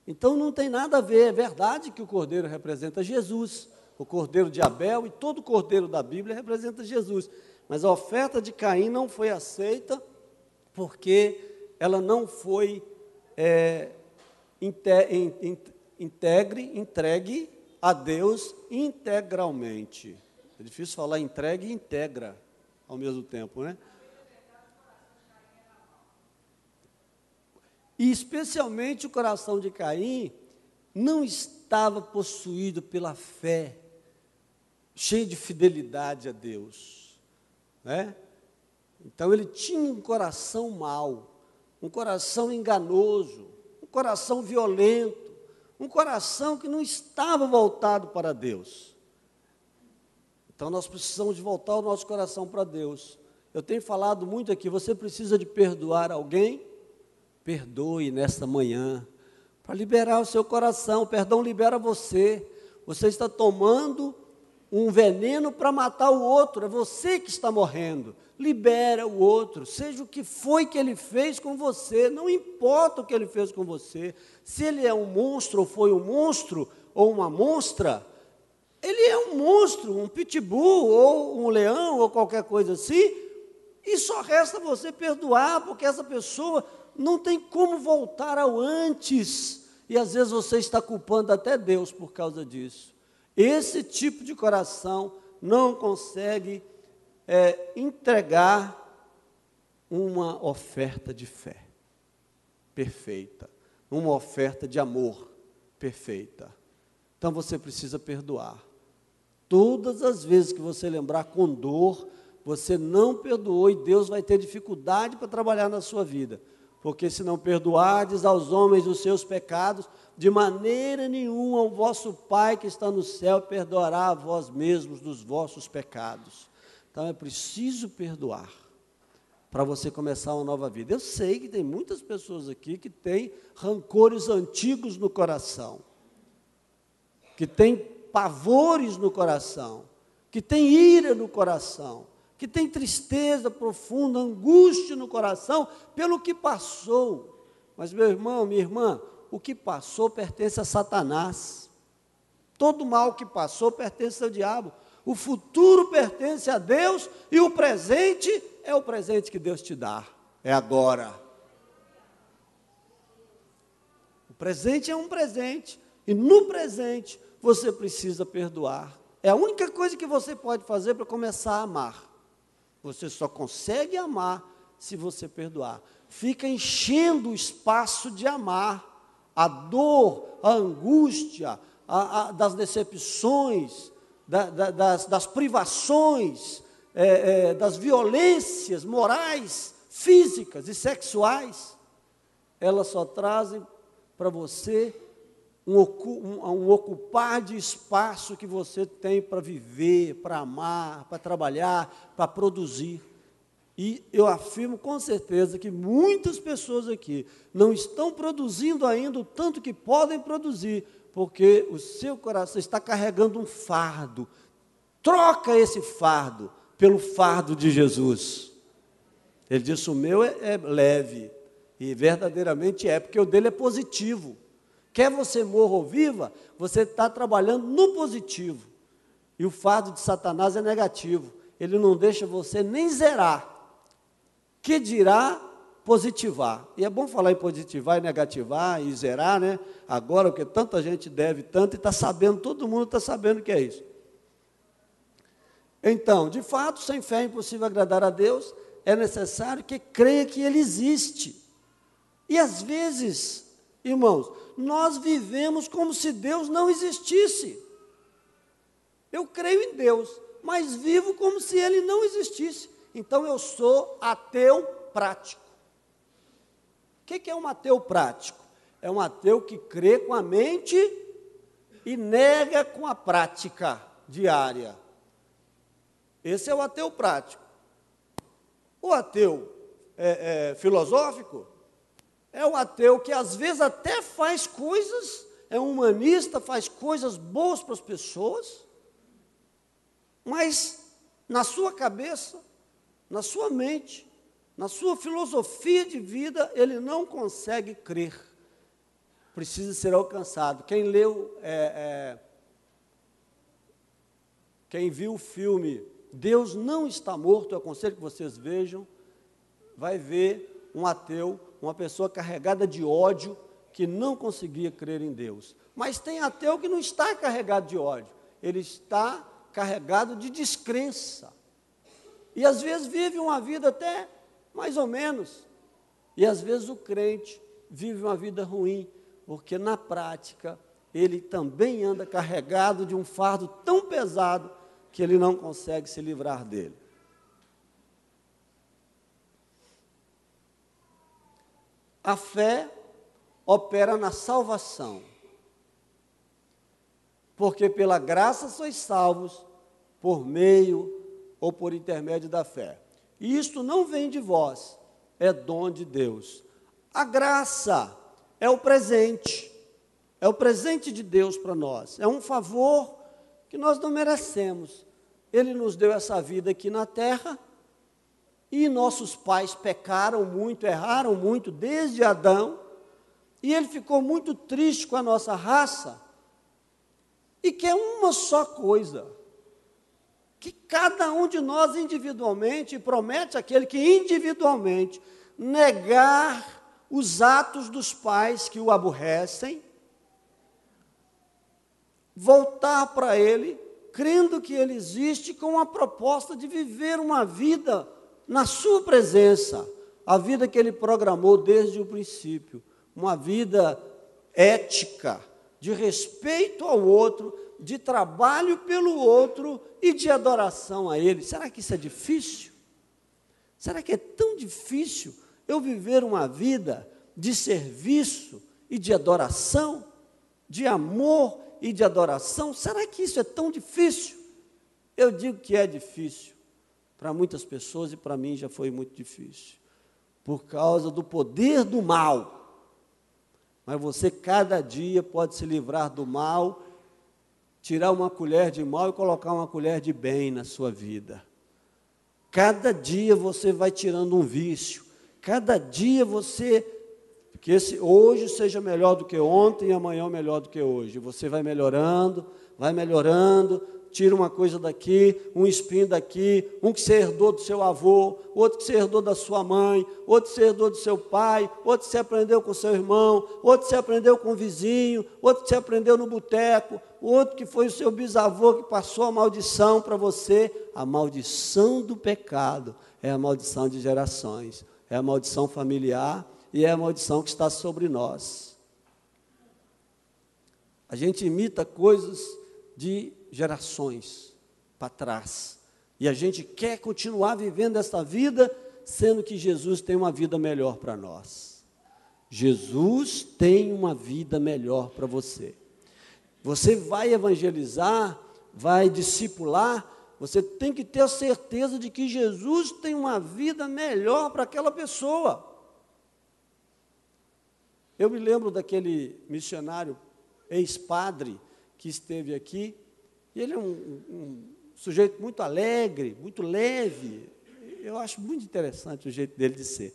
Então não tem nada a ver, é verdade que o cordeiro representa Jesus, o cordeiro de Abel e todo cordeiro da Bíblia representa Jesus, mas a oferta de Caim não foi aceita porque ela não foi entregue a Deus integralmente. É difícil falar entregue e integra ao mesmo tempo, né? E especialmente o coração de Caim não estava possuído pela fé, cheio de fidelidade a Deus, né? Então ele tinha um coração mau, um coração enganoso, um coração violento, um coração que não estava voltado para Deus. Então nós precisamos de voltar o nosso coração para Deus. Eu tenho falado muito aqui, você precisa de perdoar alguém? Perdoe nesta manhã, para liberar o seu coração. O perdão libera você. Você está tomando um veneno para matar o outro, é você que está morrendo. Libera o outro, seja o que foi que ele fez com você, não importa o que ele fez com você, se ele é um monstro ou foi um monstro, ou uma monstra, ele é um monstro, um pitbull, ou um leão, ou qualquer coisa assim, e só resta você perdoar, porque essa pessoa não tem como voltar ao antes, e às vezes você está culpando até Deus por causa disso. Esse tipo de coração não consegue entregar uma oferta de fé perfeita, uma oferta de amor perfeita. Então você precisa perdoar. Todas as vezes que você lembrar com dor, você não perdoou e Deus vai ter dificuldade para trabalhar na sua vida. Porque se não perdoardes aos homens os seus pecados, de maneira nenhuma o vosso Pai que está no céu perdoará a vós mesmos dos vossos pecados. Então é preciso perdoar para você começar uma nova vida. Eu sei que tem muitas pessoas aqui que têm rancores antigos no coração, que têm pavores no coração, que têm ira no coração, que tem tristeza profunda, angústia no coração pelo que passou. Mas, meu irmão, minha irmã, o que passou pertence a Satanás. Todo mal que passou pertence ao diabo. O futuro pertence a Deus e o presente é o presente que Deus te dá. É agora. O presente é um presente e no presente você precisa perdoar. É a única coisa que você pode fazer para começar a amar. Você só consegue amar se você perdoar. Fica enchendo o espaço de amar. A dor, a angústia, das decepções, das privações, das violências morais, físicas e sexuais. Elas só trazem para você um ocupar de espaço que você tem para viver, para amar, para trabalhar, para produzir. E eu afirmo com certeza que muitas pessoas aqui não estão produzindo ainda o tanto que podem produzir, porque o seu coração está carregando um fardo. Troca esse fardo pelo fardo de Jesus. Ele disse, o meu é leve, e verdadeiramente é, porque o dele é positivo. Quer você morra ou viva, você está trabalhando no positivo. E o fardo de Satanás é negativo. Ele não deixa você nem zerar. Que dirá positivar. E é bom falar em positivar e negativar e zerar, né? Agora, porque tanta gente deve tanto e está sabendo, todo mundo está sabendo o que é isso. Então, de fato, sem fé é impossível agradar a Deus, é necessário que creia que Ele existe. E às vezes, irmãos, nós vivemos como se Deus não existisse. Eu creio em Deus, mas vivo como se Ele não existisse. Então eu sou ateu prático. O que é um ateu prático? É um ateu que crê com a mente e nega com a prática diária. Esse é o ateu prático. O ateu filosófico é o ateu que às vezes até faz coisas, é um humanista, faz coisas boas para as pessoas, mas na sua cabeça, na sua mente, na sua filosofia de vida, ele não consegue crer. Precisa ser alcançado. Quem leu, quem viu o filme Deus Não Está Morto, eu aconselho que vocês vejam, vai ver um ateu, uma pessoa carregada de ódio, que não conseguia crer em Deus. Mas tem ateu que não está carregado de ódio, ele está carregado de descrença. E às vezes vive uma vida até mais ou menos. E às vezes o crente vive uma vida ruim, porque na prática ele também anda carregado de um fardo tão pesado que ele não consegue se livrar dele. A fé opera na salvação, porque pela graça sois salvos, por meio ou por intermédio da fé. E isto não vem de vós, é dom de Deus. A graça é o presente de Deus para nós, é um favor que nós não merecemos. Ele nos deu essa vida aqui na terra, e nossos pais pecaram muito, erraram muito, desde Adão, e ele ficou muito triste com a nossa raça, e quer uma só coisa, que cada um de nós individualmente, e promete aquele que individualmente negar os atos dos pais que o aborrecem, voltar para ele, crendo que ele existe, com a proposta de viver uma vida na sua presença, a vida que ele programou desde o princípio, uma vida ética, de respeito ao outro, de trabalho pelo outro e de adoração a ele. Será que isso é difícil? Será que é tão difícil eu viver uma vida de serviço e de adoração, de amor e de adoração? Será que isso é tão difícil? Eu digo que é difícil. Para muitas pessoas, e para mim já foi muito difícil, por causa do poder do mal. Mas você cada dia pode se livrar do mal, tirar uma colher de mal e colocar uma colher de bem na sua vida. Cada dia você vai tirando um vício, cada dia você, que hoje seja melhor do que ontem e amanhã melhor do que hoje. Você vai melhorando, tira uma coisa daqui, um espinho daqui, um que você herdou do seu avô, outro que você herdou da sua mãe, outro que você herdou do seu pai, outro que você aprendeu com seu irmão, outro que você aprendeu com o vizinho, outro que você aprendeu no boteco, outro que foi o seu bisavô que passou a maldição para você. A maldição do pecado é a maldição de gerações, é a maldição familiar e é a maldição que está sobre nós. A gente imita coisas de gerações para trás, e a gente quer continuar vivendo essa vida, sendo que Jesus tem uma vida melhor para nós. Jesus tem uma vida melhor para você. Você vai evangelizar, vai discipular, você tem que ter a certeza de que Jesus tem uma vida melhor para aquela pessoa. Eu me lembro daquele missionário, ex-padre, que esteve aqui. E ele é um sujeito muito alegre, muito leve. Eu acho muito interessante o jeito dele de ser.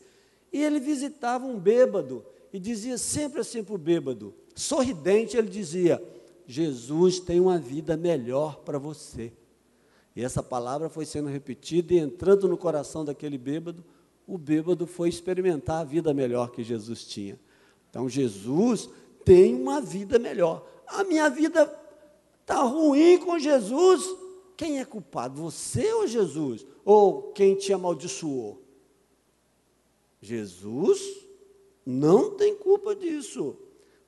E ele visitava um bêbado e dizia sempre assim para o bêbado, sorridente, ele dizia: Jesus tem uma vida melhor para você. E essa palavra foi sendo repetida e entrando no coração daquele bêbado, o bêbado foi experimentar a vida melhor que Jesus tinha. Então, Jesus tem uma vida melhor. A minha vida está ruim com Jesus. Quem é culpado? Você ou Jesus? Ou quem te amaldiçoou? Jesus não tem culpa disso.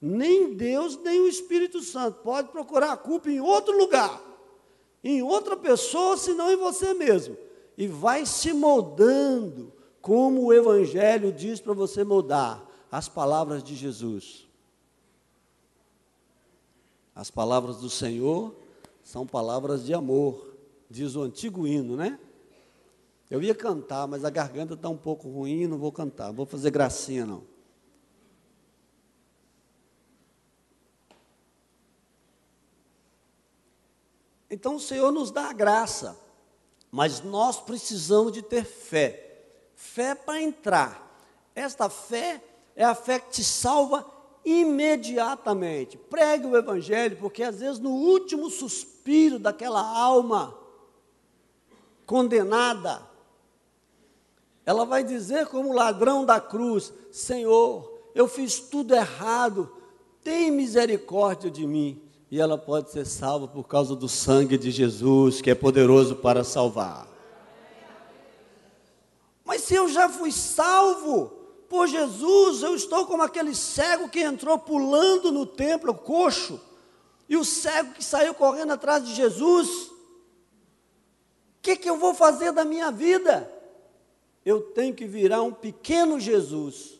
Nem Deus, nem o Espírito Santo. Pode procurar a culpa em outro lugar, em outra pessoa, senão em você mesmo. E vai se moldando, como o Evangelho diz para você moldar as palavras de Jesus. As palavras do Senhor são palavras de amor, diz o antigo hino, né? Eu ia cantar, mas a garganta está um pouco ruim, não vou cantar, não vou fazer gracinha não. Então o Senhor nos dá a graça, mas nós precisamos de ter fé. Fé para entrar. Esta fé é a fé que te salva imediatamente. Pregue o Evangelho, porque às vezes no último suspiro daquela alma condenada, ela vai dizer como o ladrão da cruz: Senhor, eu fiz tudo errado, tem misericórdia de mim. E ela pode ser salva por causa do sangue de Jesus, que é poderoso para salvar. Mas se eu já fui salvo por Jesus, eu estou como aquele cego que entrou pulando no templo, coxo, e o cego que saiu correndo atrás de Jesus. O que eu vou fazer da minha vida? Eu tenho que virar um pequeno Jesus,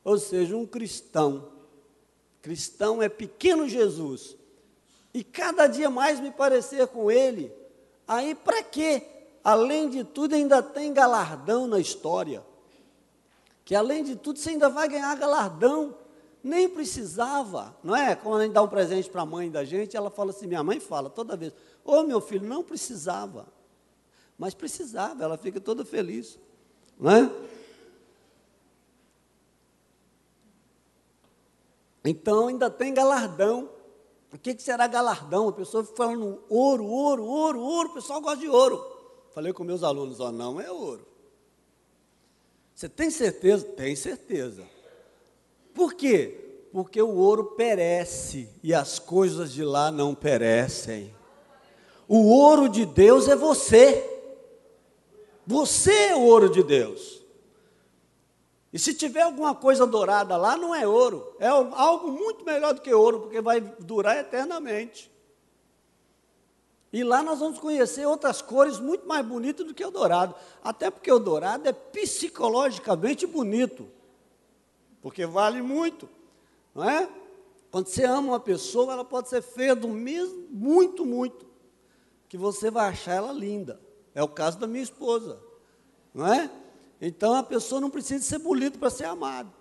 ou seja, um cristão. Cristão é pequeno Jesus. E cada dia mais me parecer com ele. Aí para quê? Além de tudo ainda tem galardão na história. Que além de tudo você ainda vai ganhar galardão. Nem precisava, não é? Quando a gente dá um presente para a mãe da gente, ela fala assim, minha mãe fala toda vez: ô meu filho, não precisava. Mas precisava, ela fica toda feliz, não é? Então ainda tem galardão. O que será galardão? A pessoa fica falando ouro, ouro, ouro, ouro, o pessoal gosta de ouro. Falei com meus alunos, não é ouro. Você tem certeza? Tem certeza. Por quê? Porque o ouro perece e as coisas de lá não perecem. O ouro de Deus é você. Você é o ouro de Deus. E se tiver alguma coisa dourada lá, não é ouro. É algo muito melhor do que ouro, porque vai durar eternamente. E lá nós vamos conhecer outras cores muito mais bonitas do que o dourado. Até porque o dourado é psicologicamente bonito. Porque vale muito, não é? Quando você ama uma pessoa, ela pode ser feia do mesmo, muito, muito, que você vai achar ela linda. É o caso da minha esposa, não é? Então, a pessoa não precisa de ser bonita para ser amado.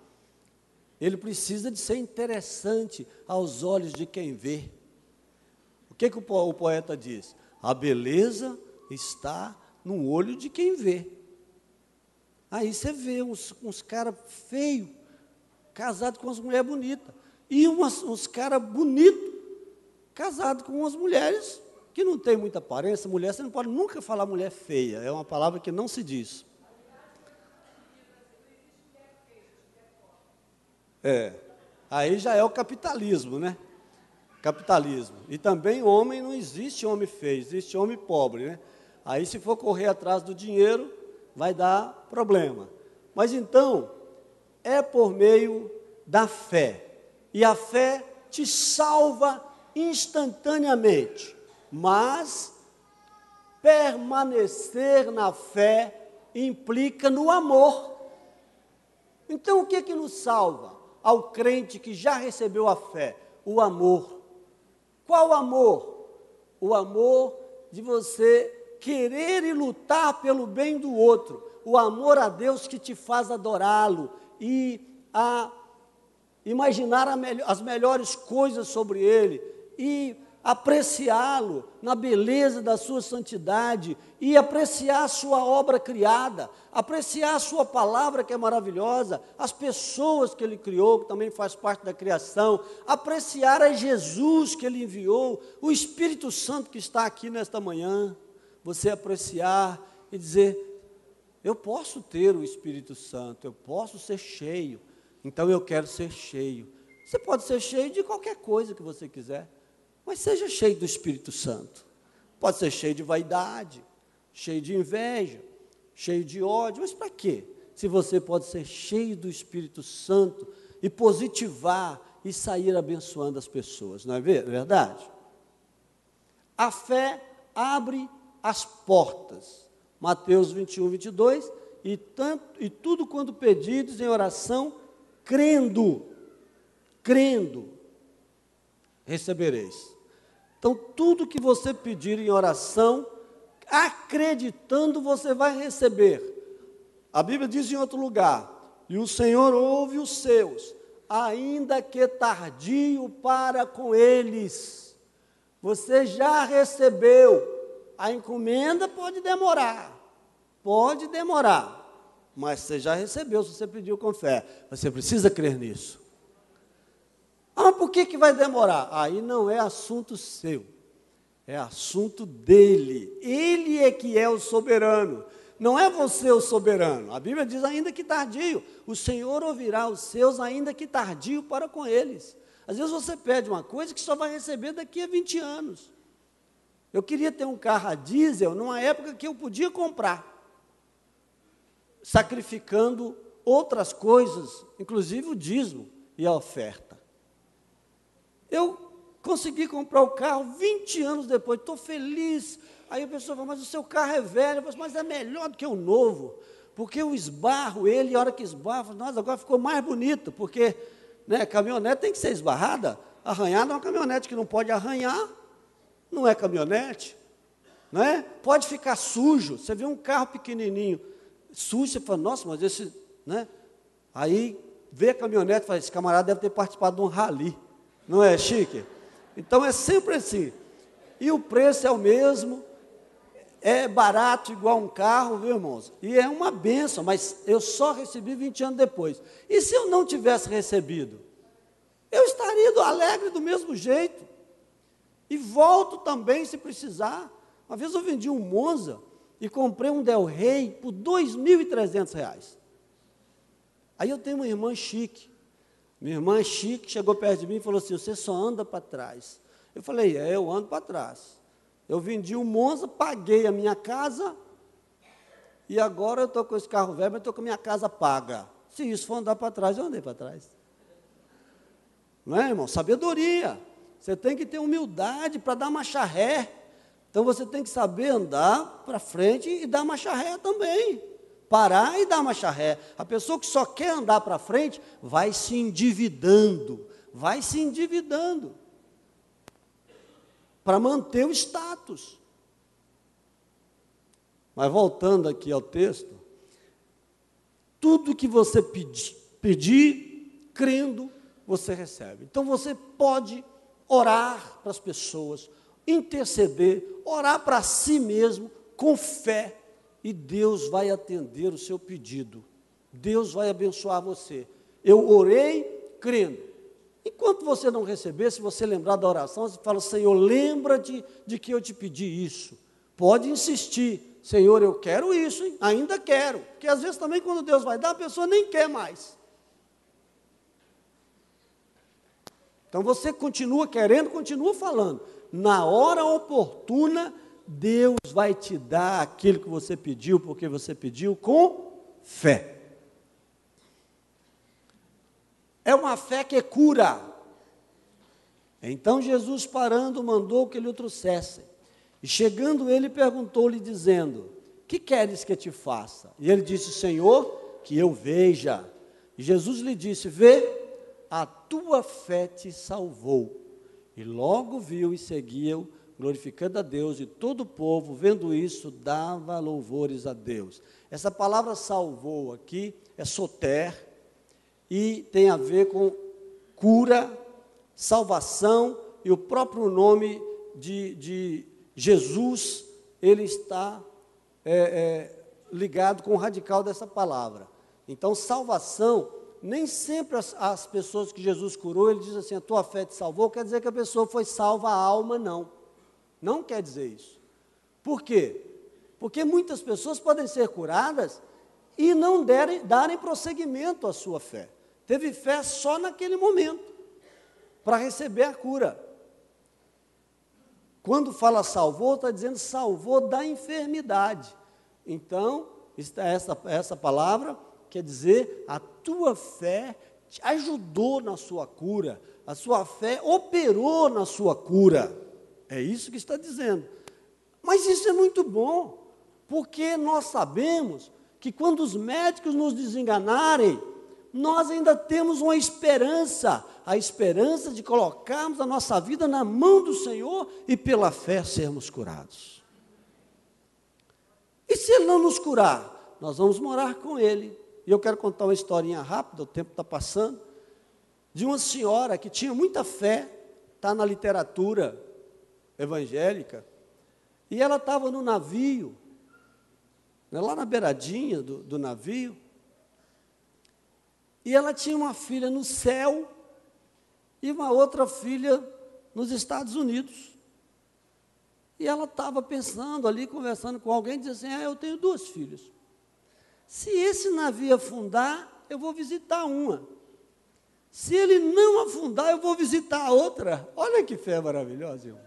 Ele precisa de ser interessante aos olhos de quem vê. O que o poeta diz? A beleza está no olho de quem vê. Aí você vê uns caras feios, casados com umas mulheres bonitas. E uns caras bonitos, casados com umas mulheres que não têm muita aparência. Mulher, você não pode nunca falar mulher feia. É uma palavra que não se diz. Aí já é o capitalismo, né? Capitalismo. E também homem, não existe homem feio, existe homem pobre, né? Aí se for correr atrás do dinheiro, vai dar problema. Mas então, é por meio da fé. E a fé te salva instantaneamente. Mas permanecer na fé implica no amor. Então o que nos salva? Ao crente que já recebeu a fé, o amor. Qual amor? O amor de você querer e lutar pelo bem do outro. O amor a Deus que te faz adorá-lo e a imaginar as melhores coisas sobre Ele e apreciá-lo na beleza da sua santidade e apreciar a sua obra criada, apreciar a sua palavra que é maravilhosa, as pessoas que Ele criou, que também faz parte da criação, apreciar a Jesus que Ele enviou, o Espírito Santo que está aqui nesta manhã, você apreciar e dizer, eu posso ter o Espírito Santo, eu posso ser cheio, então eu quero ser cheio. Você pode ser cheio de qualquer coisa que você quiser, mas seja cheio do Espírito Santo. Pode ser cheio de vaidade, cheio de inveja, cheio de ódio, mas para quê? Se você pode ser cheio do Espírito Santo e positivar e sair abençoando as pessoas, não é verdade? A fé abre as portas. Mateus 21, 22, e tudo quanto pedides em oração, crendo, recebereis. Então, tudo que você pedir em oração, acreditando, você vai receber. A Bíblia diz em outro lugar, e o Senhor ouve os seus, ainda que tardio para com eles. Você já recebeu. A encomenda pode demorar, mas você já recebeu se você pediu com fé. Você precisa crer nisso. Ah, mas por que vai demorar? Aí não é assunto seu, é assunto dele. Ele é que é o soberano, não é você o soberano. A Bíblia diz ainda que tardio, o Senhor ouvirá os seus ainda que tardio para com eles. Às vezes você pede uma coisa que só vai receber daqui a 20 anos. Eu queria ter um carro a diesel numa época que eu podia comprar, sacrificando outras coisas, inclusive o dízimo e a oferta. Eu consegui comprar o carro 20 anos depois, estou feliz. Aí a pessoa fala, mas o seu carro é velho. Eu falo, mas é melhor do que o novo, porque eu esbarro ele, a hora que esbarro, nossa, agora ficou mais bonito, porque caminhonete tem que ser esbarrada, arranhada é uma caminhonete que não pode arranhar, não é caminhonete, não é? Pode ficar sujo, você vê um carro pequenininho, sujo, você fala, nossa, mas esse, Aí vê a caminhonete e fala, esse camarada deve ter participado de um rally, não é chique? Então é sempre assim, e o preço é o mesmo, é barato igual um carro, viu, irmãos? E é uma bênção, mas eu só recebi 20 anos depois. E se eu não tivesse recebido? Eu estaria alegre do mesmo jeito. E volto também se precisar. Uma vez eu vendi um Monza e comprei um Del Rey por R$ 2.300. Aí eu tenho uma irmã chique. Minha irmã chique chegou perto de mim e falou assim, você só anda para trás. Eu falei, eu ando para trás. Eu vendi um Monza, paguei a minha casa e agora eu estou com esse carro velho, mas estou com a minha casa paga. Se isso for andar para trás, eu andei para trás. Não é, irmão? Sabedoria. Você tem que ter humildade para dar marcha ré. Então você tem que saber andar para frente e dar marcha ré também. Parar e dar marcha ré. A pessoa que só quer andar para frente vai se endividando. Para manter o status. Mas voltando aqui ao texto, tudo que você pedir, crendo, você recebe. Então você pode orar para as pessoas, interceder, orar para si mesmo, com fé, e Deus vai atender o seu pedido. Deus vai abençoar você. Eu orei crendo. Enquanto você não receber, se você lembrar da oração, você fala, Senhor, lembra-te de que eu te pedi isso. Pode insistir, Senhor, eu quero isso, hein? Ainda quero. Porque às vezes também quando Deus vai dar, a pessoa nem quer mais. Então você continua querendo, continua falando. Na hora oportuna, Deus vai te dar aquilo que você pediu, porque você pediu com fé. É uma fé que cura. Então Jesus, parando, mandou que lhe o trouxessem. E chegando ele, perguntou-lhe, dizendo, que queres que te faça? E ele disse, Senhor, que eu veja. E Jesus lhe disse, vê, a tua fé te salvou. E logo viu e seguiu, glorificando a Deus, e todo o povo, vendo isso, dava louvores a Deus. Essa palavra salvou aqui é soter, e tem a ver com cura, salvação, e o próprio nome de Jesus, ele está ligado com o radical dessa palavra. Então, salvação, nem sempre as pessoas que Jesus curou, ele diz assim, a tua fé te salvou, quer dizer que a pessoa foi salva a alma, não. Não quer dizer isso. Por quê? Porque muitas pessoas podem ser curadas e não darem prosseguimento à sua fé. Teve fé só naquele momento, para receber a cura. Quando fala salvou, está dizendo salvou da enfermidade. Então, essa palavra quer dizer, a tua fé te ajudou na sua cura, a sua fé operou na sua cura. É isso que está dizendo. Mas isso é muito bom, porque nós sabemos que quando os médicos nos desenganarem, nós ainda temos uma esperança, a esperança de colocarmos a nossa vida na mão do Senhor e pela fé sermos curados. E se Ele não nos curar, nós vamos morar com Ele. E eu quero contar uma historinha rápida, o tempo está passando, de uma senhora que tinha muita fé, está na literatura evangélica, e ela estava no navio, lá na beiradinha do navio, E ela tinha uma filha no céu e uma outra filha nos Estados Unidos. E ela estava pensando ali, conversando com alguém, dizendo assim, eu tenho 2 filhas. Se esse navio afundar, eu vou visitar uma. Se ele não afundar, eu vou visitar a outra. Olha que fé maravilhosa, irmão.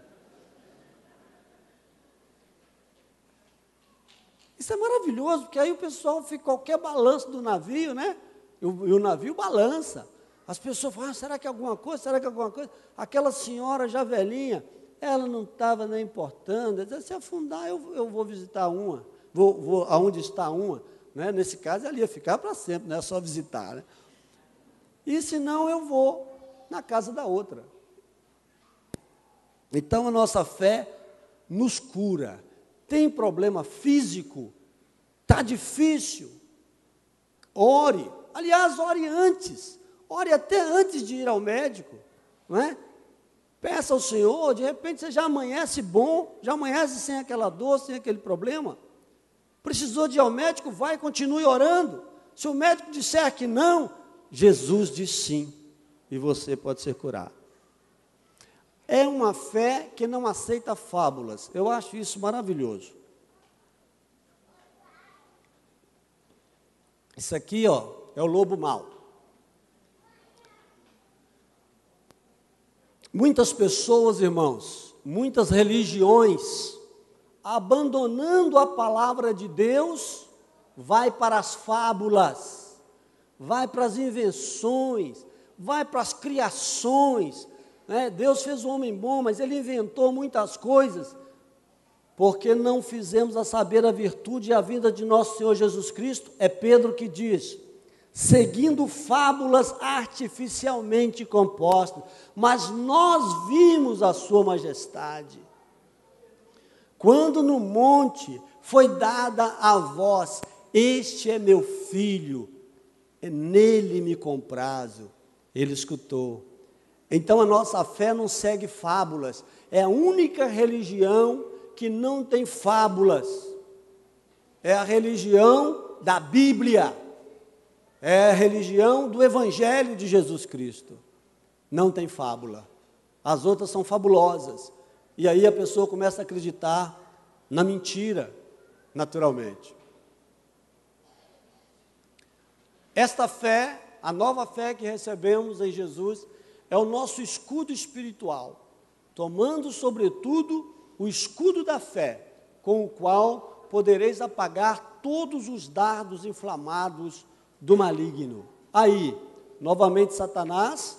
Isso é maravilhoso, porque aí o pessoal fica, qualquer balanço do navio, né? E o navio balança. As pessoas falam, será que é alguma coisa? Será que é alguma coisa? Aquela senhora já velhinha, ela não estava nem importando. Ela disse, se afundar, eu vou visitar uma. Vou aonde está uma. Né? Nesse caso, ela ia ficar para sempre, não é só visitar. Né? E se não, eu vou na casa da outra. Então, a nossa fé nos cura. Tem problema físico? Está difícil? Ore. Aliás, ore antes. Ore até antes de ir ao médico. Não é? Peça ao Senhor, de repente você já amanhece bom, já amanhece sem aquela dor, sem aquele problema. Precisou de ir ao médico? Vai e continue orando. Se o médico disser que não, Jesus diz sim. E você pode ser curado. É uma fé que não aceita fábulas. Eu acho isso maravilhoso. Isso aqui, é o lobo mau. Muitas pessoas, irmãos, muitas religiões, abandonando a palavra de Deus, vai para as fábulas, vai para as invenções, vai para as criações. Deus fez o homem bom, mas ele inventou muitas coisas, porque não fizemos a saber a virtude e a vida de nosso Senhor Jesus Cristo. É Pedro que diz, seguindo fábulas artificialmente compostas, mas nós vimos a sua majestade. Quando no monte foi dada a voz, este é meu filho, nele me comprazo, ele escutou. Então a nossa fé não segue fábulas, é a única religião que não tem fábulas, é a religião da Bíblia, é a religião do Evangelho de Jesus Cristo, não tem fábula, as outras são fabulosas, e aí a pessoa começa a acreditar na mentira, naturalmente. Esta fé, a nova fé que recebemos em Jesus, é o nosso escudo espiritual, tomando, sobretudo, o escudo da fé, com o qual podereis apagar todos os dardos inflamados do maligno. Aí, novamente Satanás,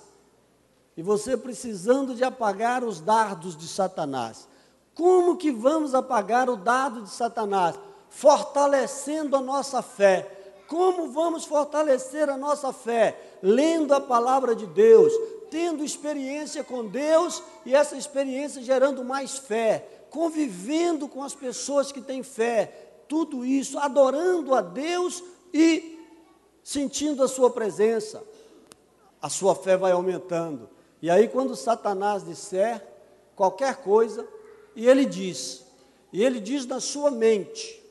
e você precisando de apagar os dardos de Satanás. Como que vamos apagar o dardo de Satanás? Fortalecendo a nossa fé. Como vamos fortalecer a nossa fé? Lendo a palavra de Deus, tendo experiência com Deus e essa experiência gerando mais fé, convivendo com as pessoas que têm fé, tudo isso, adorando a Deus e sentindo a sua presença, a sua fé vai aumentando. E aí quando Satanás disser qualquer coisa, e ele diz na sua mente,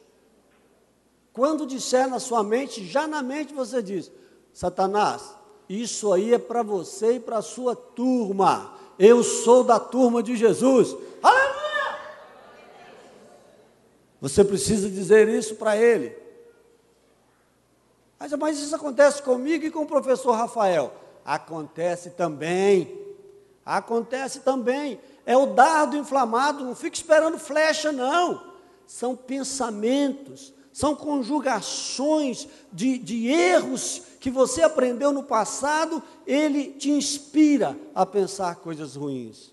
quando disser na sua mente, já na mente você diz, Satanás, isso aí é para você e para a sua turma. Eu sou da turma de Jesus. Aleluia! Você precisa dizer isso para ele. Mas isso acontece comigo e com o professor Rafael. Acontece também. Acontece também. É o dardo inflamado, não fica esperando flecha, não. São pensamentos, são conjugações de erros que você aprendeu no passado, ele te inspira a pensar coisas ruins.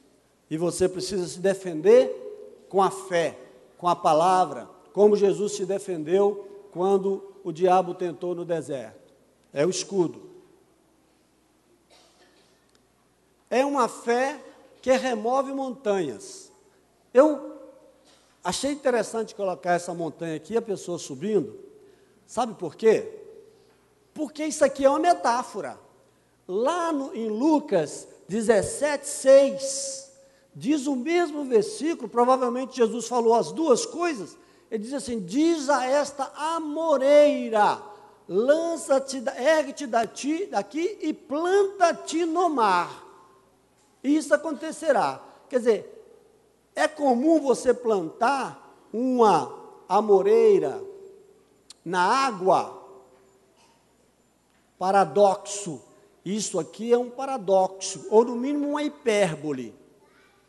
E você precisa se defender com a fé, com a palavra, como Jesus se defendeu quando o diabo tentou no deserto. É o escudo. É uma fé que remove montanhas. Eu achei interessante colocar essa montanha aqui, a pessoa subindo. Sabe por quê? Porque isso aqui é uma metáfora. Lá em Lucas 17:6, diz o mesmo versículo, provavelmente Jesus falou as duas coisas, ele diz assim, diz a esta amoreira, ergue-te daqui e planta-te no mar. E isso acontecerá. Quer dizer, é comum você plantar uma amoreira na água? Paradoxo. Isso aqui é um paradoxo, ou no mínimo uma hipérbole.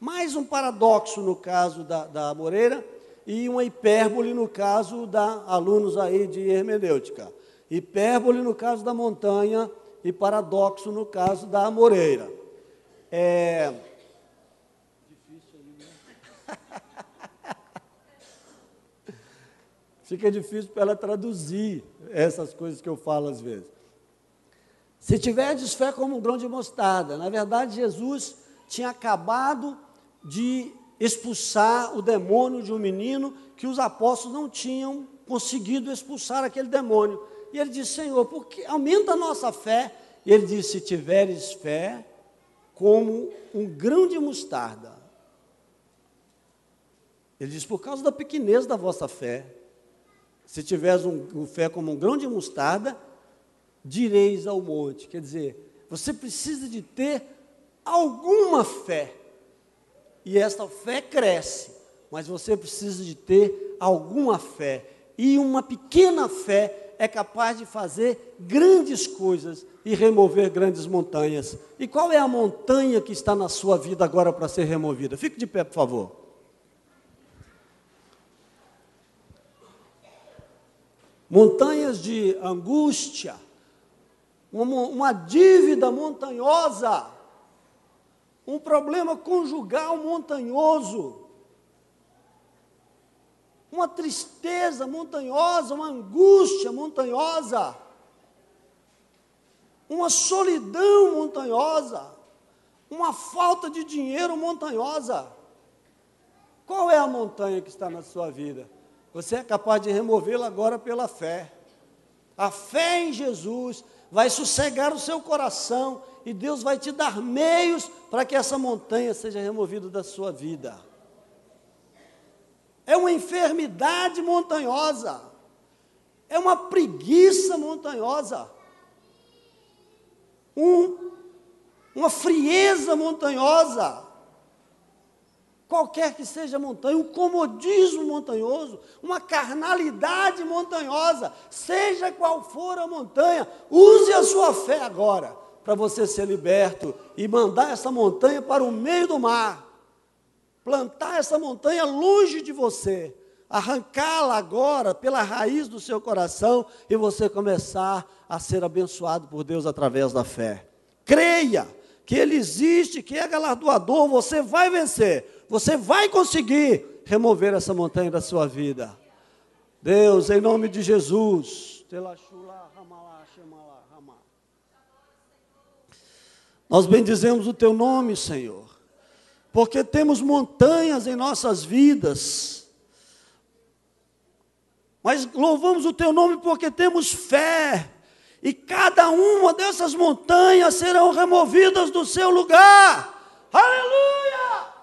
Mais um paradoxo no caso da amoreira e uma hipérbole no caso da alunos aí de hermenêutica. Hipérbole no caso da montanha e paradoxo no caso da amoreira. Difícil aí, né? Fica difícil para ela traduzir essas coisas que eu falo às vezes. Se tiverdes fé como um grão de mostarda. Na verdade, Jesus tinha acabado de expulsar o demônio de um menino que os apóstolos não tinham conseguido expulsar aquele demônio. E ele disse: Senhor, porque aumenta a nossa fé. E ele disse: se tiveres fé como um grão de mostarda. Ele diz: por causa da pequenez da vossa fé. Se tiveres fé como um grão de mostarda, direis ao monte. Quer dizer, você precisa de ter alguma fé. E esta fé cresce, mas você precisa de ter alguma fé. E uma pequena fé é capaz de fazer grandes coisas e remover grandes montanhas. E qual é a montanha que está na sua vida agora para ser removida? Fique de pé, por favor. Montanhas de angústia, uma dívida montanhosa, um problema conjugal montanhoso, uma tristeza montanhosa, uma angústia montanhosa, uma solidão montanhosa, uma falta de dinheiro montanhosa. Qual é a montanha que está na sua vida? Você é capaz de removê-la agora pela fé. A fé em Jesus vai sossegar o seu coração e Deus vai te dar meios para que essa montanha seja removida da sua vida. É uma enfermidade montanhosa, é uma preguiça montanhosa, uma frieza montanhosa, qualquer que seja a montanha, um comodismo montanhoso, uma carnalidade montanhosa, seja qual for a montanha, use a sua fé agora, para você ser liberto e mandar essa montanha para o meio do mar, plantar essa montanha longe de você, arrancá-la agora pela raiz do seu coração e você começar a ser abençoado por Deus através da fé. Creia que Ele existe, que é galardoador, você vai vencer, você vai conseguir remover essa montanha da sua vida. Deus, em nome de Jesus, nós bendizemos o Teu nome, Senhor, porque temos montanhas em nossas vidas, mas louvamos o Teu nome porque temos fé, e cada uma dessas montanhas serão removidas do seu lugar. Aleluia!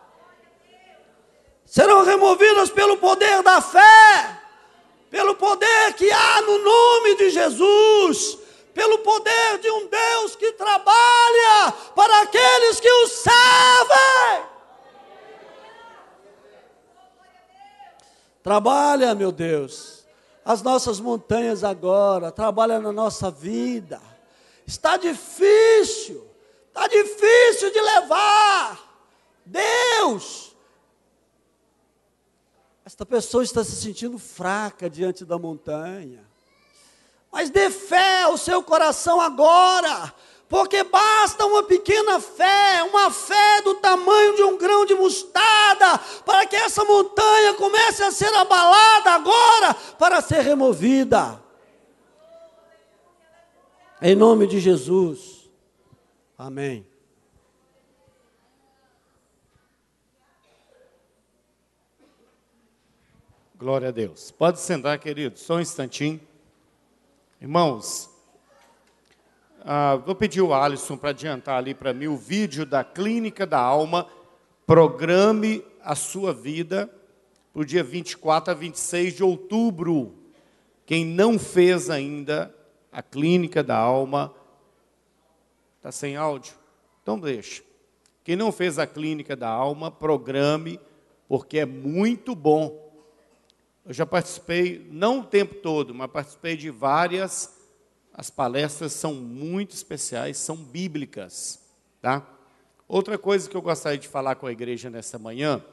Serão removidas pelo poder da fé, pelo poder que há no nome de Jesus, pelo poder de um Deus que trabalha para aqueles que o servem. Trabalha, meu Deus, as nossas montanhas agora, trabalha na nossa vida. Está difícil de levar. Deus, esta pessoa está se sentindo fraca diante da montanha. Mas dê fé ao seu coração agora, porque basta uma pequena fé, uma fé do tamanho de um grão de mostarda, para que essa montanha comece a ser abalada agora, para ser removida. Em nome de Jesus. Amém. Glória a Deus. Pode sentar, querido, só um instantinho. Irmãos, vou pedir o Alisson para adiantar ali para mim o vídeo da Clínica da Alma. Programe a sua vida para o dia 24 a 26 de outubro. Quem não fez ainda, a Clínica da Alma. Está sem áudio? Então deixa. Quem não fez a Clínica da Alma, programe, porque é muito bom. Eu já participei, não o tempo todo, mas participei de várias. As palestras são muito especiais, são bíblicas, tá? Outra coisa que eu gostaria de falar com a igreja nessa manhã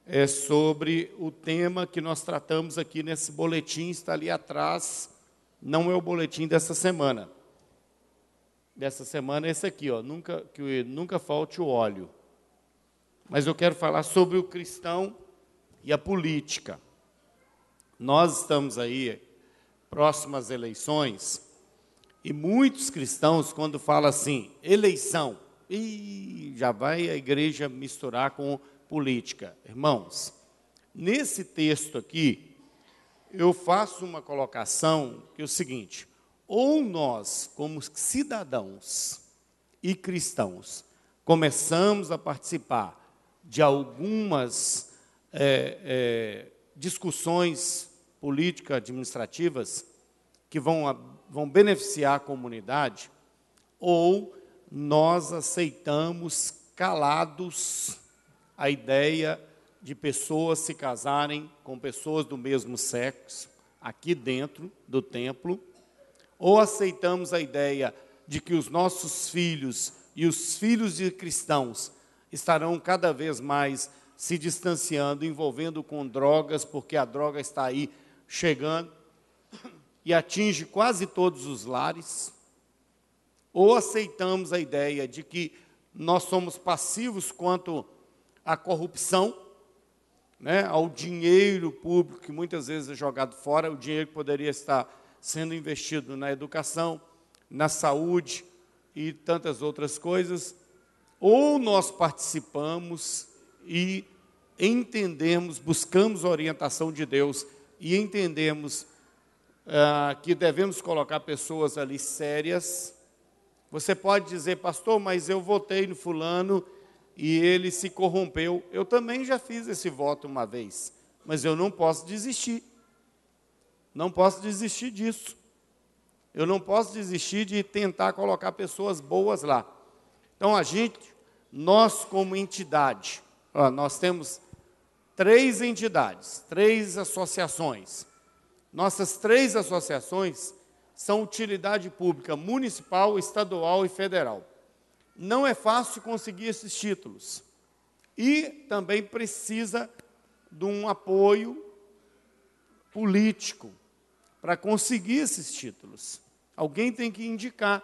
é sobre o tema que nós tratamos aqui nesse boletim, está ali atrás, não é o boletim dessa semana. Dessa semana é esse aqui, ó, nunca falte o óleo. Mas eu quero falar sobre o cristão e a política. Nós estamos aí próximas às eleições, e muitos cristãos, quando falam assim, eleição, já vai a igreja misturar com política. Irmãos, nesse texto aqui, eu faço uma colocação que é o seguinte: ou nós, como cidadãos e cristãos, começamos a participar de algumas discussões políticas administrativas que vão beneficiar a comunidade, ou nós aceitamos calados a ideia de pessoas se casarem com pessoas do mesmo sexo, aqui dentro do templo, ou aceitamos a ideia de que os nossos filhos e os filhos de cristãos estarão cada vez mais se distanciando, envolvendo com drogas, porque a droga está aí chegando e atinge quase todos os lares, ou aceitamos a ideia de que nós somos passivos quanto à corrupção, né, ao dinheiro público que muitas vezes é jogado fora, o dinheiro que poderia estar sendo investido na educação, na saúde e tantas outras coisas, ou nós participamos e entendemos, buscamos a orientação de Deus e entendemos que devemos colocar pessoas ali sérias. Você pode dizer, pastor, mas eu votei no fulano e ele se corrompeu. Eu também já fiz esse voto uma vez, mas eu não posso desistir. Não posso desistir disso. Eu não posso desistir de tentar colocar pessoas boas lá. Então, nós como entidade, nós temos 3 entidades, 3 associações. Nossas 3 associações são utilidade pública municipal, estadual e federal. Não é fácil conseguir esses títulos. E também precisa de um apoio político para conseguir esses títulos. Alguém tem que indicar.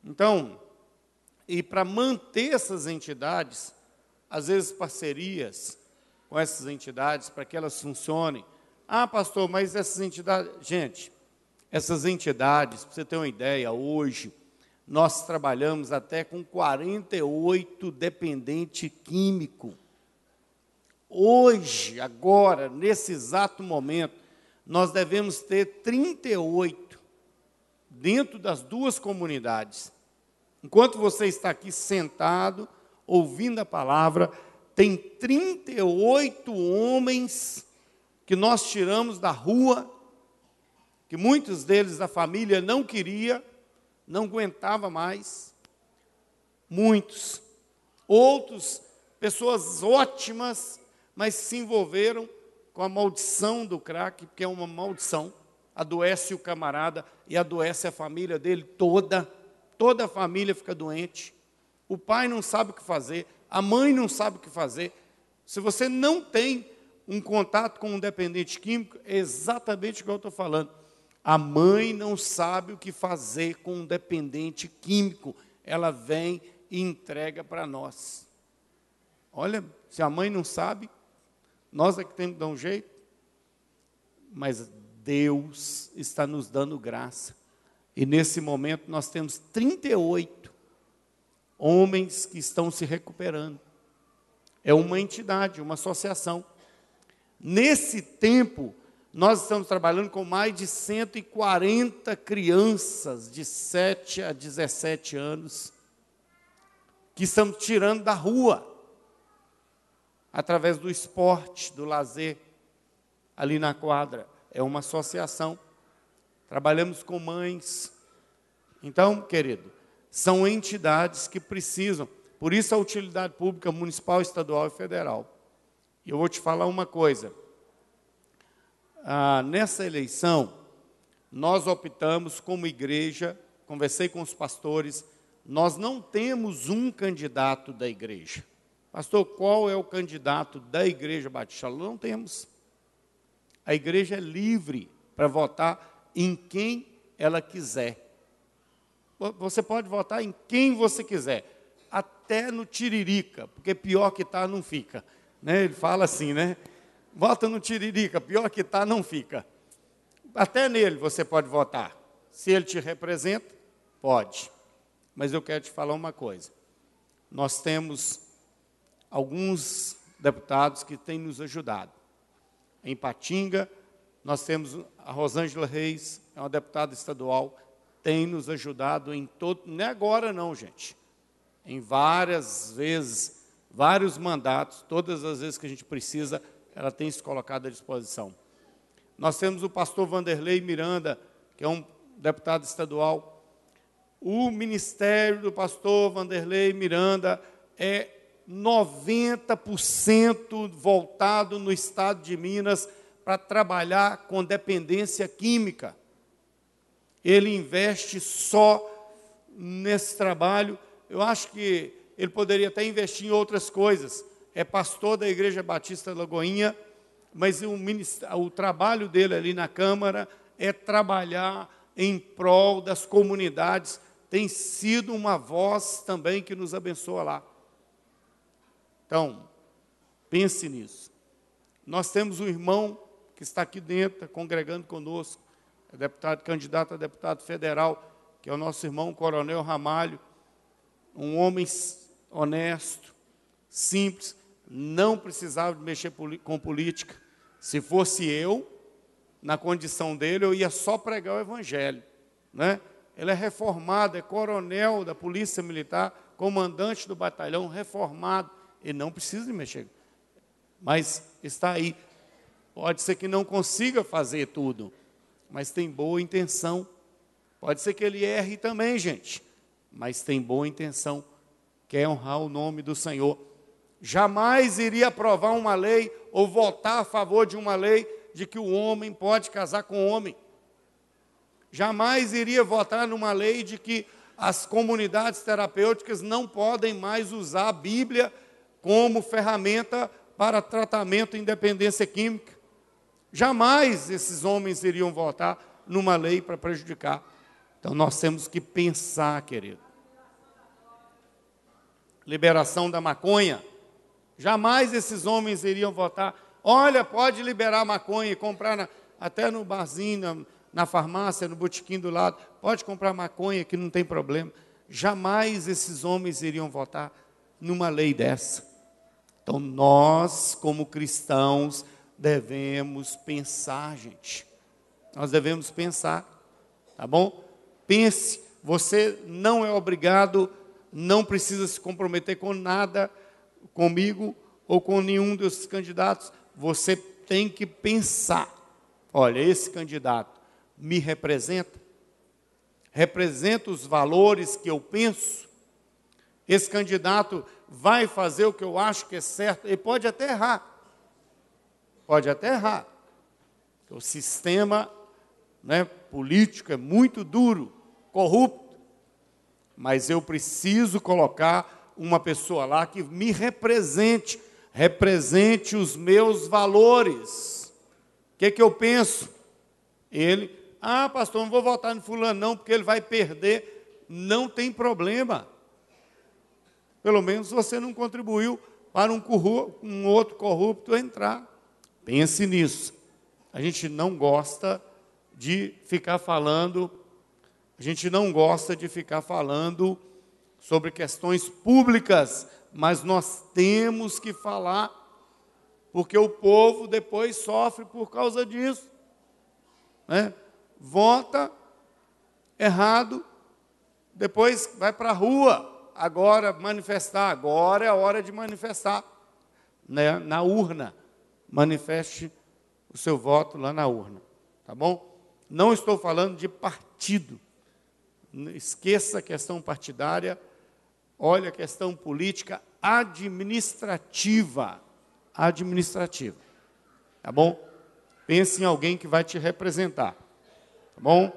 Então, e para manter essas entidades, às vezes parcerias com essas entidades, para que elas funcionem. Ah, pastor, mas essas entidades... Gente, essas entidades, para você ter uma ideia, hoje, nós trabalhamos até com 48 dependentes químicos. Hoje, agora, nesse exato momento, nós devemos ter 38 dentro das 2 comunidades. Enquanto você está aqui sentado, ouvindo a palavra, tem 38 homens que nós tiramos da rua, que muitos deles da família não queria, não aguentava mais. Muitos. Outros, pessoas ótimas, mas se envolveram com a maldição do crack, que é uma maldição. Adoece o camarada e adoece a família dele toda. Toda a família fica doente. O pai não sabe o que fazer, a mãe não sabe o que fazer. Se você não tem um contato com um dependente químico, é exatamente o que eu estou falando. A mãe não sabe o que fazer com um dependente químico. Ela vem e entrega para nós. Olha, se a mãe não sabe, nós é que temos que dar um jeito. Mas Deus está nos dando graça. E nesse momento nós temos 38 homens que estão se recuperando. É uma entidade, uma associação. Nesse tempo, nós estamos trabalhando com mais de 140 crianças de 7 a 17 anos, que estamos tirando da rua, através do esporte, do lazer, ali na quadra. É uma associação. trabalhamos com mães. Então, querido, são entidades que precisam. Por isso a utilidade pública municipal, estadual e federal. E eu vou te falar uma coisa. Nessa eleição, nós optamos como igreja, conversei com os pastores, nós não temos um candidato da igreja. Pastor, qual é o candidato da Igreja Batista? Não temos. A igreja é livre para votar em quem ela quiser. Você pode votar em quem você quiser, até no Tiririca, porque pior que está, não fica. Né? Ele fala assim, né? Vota no Tiririca, pior que está, não fica. Até nele você pode votar. Se ele te representa, pode. Mas eu quero te falar uma coisa. Nós temos alguns deputados que têm nos ajudado. Em Patinga, nós temos a Rosângela Reis, é uma deputada estadual, tem nos ajudado em todo... Não é agora não, gente. Em várias vezes, vários mandatos, todas as vezes que a gente precisa, ela tem se colocado à disposição. Nós temos o pastor Vanderlei Miranda, que é um deputado estadual. O ministério do pastor Vanderlei Miranda é 90% voltado no estado de Minas para trabalhar com dependência química. Ele investe só nesse trabalho. Eu acho que ele poderia até investir em outras coisas. É pastor da Igreja Batista Lagoinha, mas o trabalho dele ali na Câmara é trabalhar em prol das comunidades. Tem sido uma voz também que nos abençoa lá. Então, pense nisso. Nós temos um irmão que está aqui dentro, congregando conosco, é deputado, candidato a deputado federal, que é o nosso irmão Coronel Ramalho, um homem honesto, simples, não precisava de mexer com política. Se fosse eu, na condição dele, eu ia só pregar o evangelho, né? Ele é reformado, é coronel da Polícia Militar, comandante do batalhão, reformado. Ele não precisa de mexer, mas está aí. Pode ser que não consiga fazer tudo, mas tem boa intenção. Pode ser que ele erre também, gente, mas tem boa intenção, quer honrar o nome do Senhor. Jamais iria aprovar uma lei ou votar a favor de uma lei de que o homem pode casar com o homem. Jamais iria votar numa lei de que as comunidades terapêuticas não podem mais usar a Bíblia como ferramenta para tratamento em dependência química. Jamais esses homens iriam votar numa lei para prejudicar. Então, nós temos que pensar, querido. Liberação da maconha. Jamais esses homens iriam votar. Olha, pode liberar maconha e comprar até no barzinho, na farmácia, no botequim do lado. Pode comprar maconha que não tem problema. Jamais esses homens iriam votar numa lei dessa. Então, nós, como cristãos, devemos pensar, gente. Nós devemos pensar, tá bom? Pense, você não é obrigado, não precisa se comprometer com nada, comigo ou com nenhum desses candidatos. Você tem que pensar. Olha, esse candidato me representa? Representa os valores que eu penso? Esse candidato vai fazer o que eu acho que é certo? Ele pode até errar. Pode até errar. O sistema, né, político é muito duro, corrupto. Mas eu preciso colocar uma pessoa lá que me represente, represente os meus valores. O que eu penso? Ele, pastor, não vou votar no fulano não, porque ele vai perder. Não tem problema. Pelo menos você não contribuiu para um outro corrupto entrar. Pense nisso. A gente não gosta de ficar falando, sobre questões públicas, mas nós temos que falar, porque o povo depois sofre por causa disso. Né? Vota errado, depois vai para a rua, agora manifestar, agora é a hora de manifestar, né? Na urna, manifeste o seu voto lá na urna, tá bom? Não estou falando de partido. Esqueça a questão partidária, olha a questão política administrativa. Administrativa. Tá bom? Pense em alguém que vai te representar. Tá bom?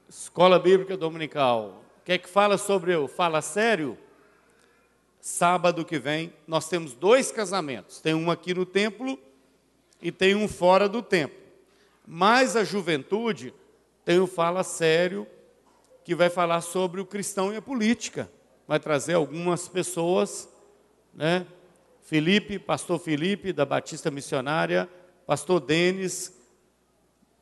Escola Bíblica Dominical. O que é que fala sobre o Fala Sério? Sábado que vem, nós temos 2 casamentos. Tem um aqui no templo e tem um fora do templo. Mas a juventude tem o Fala Sério, que vai falar sobre o cristão e a política. Vai trazer algumas pessoas, né? Pastor Felipe, da Batista Missionária, pastor Denis,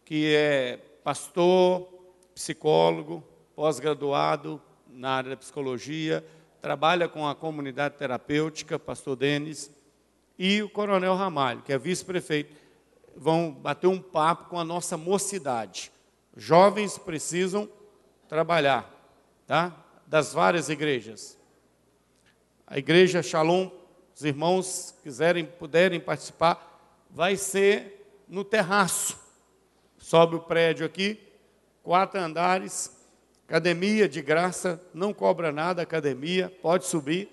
que é pastor, psicólogo, pós-graduado na área da psicologia, trabalha com a comunidade terapêutica, pastor Denis, e o coronel Ramalho, que é vice-prefeito, vão bater um papo com a nossa mocidade. Jovens precisam trabalhar, tá? Das várias igrejas. A igreja Shalom, os irmãos puderem participar, vai ser no terraço. Sobe o prédio aqui, 4 andares, academia de graça, não cobra nada a academia, pode subir,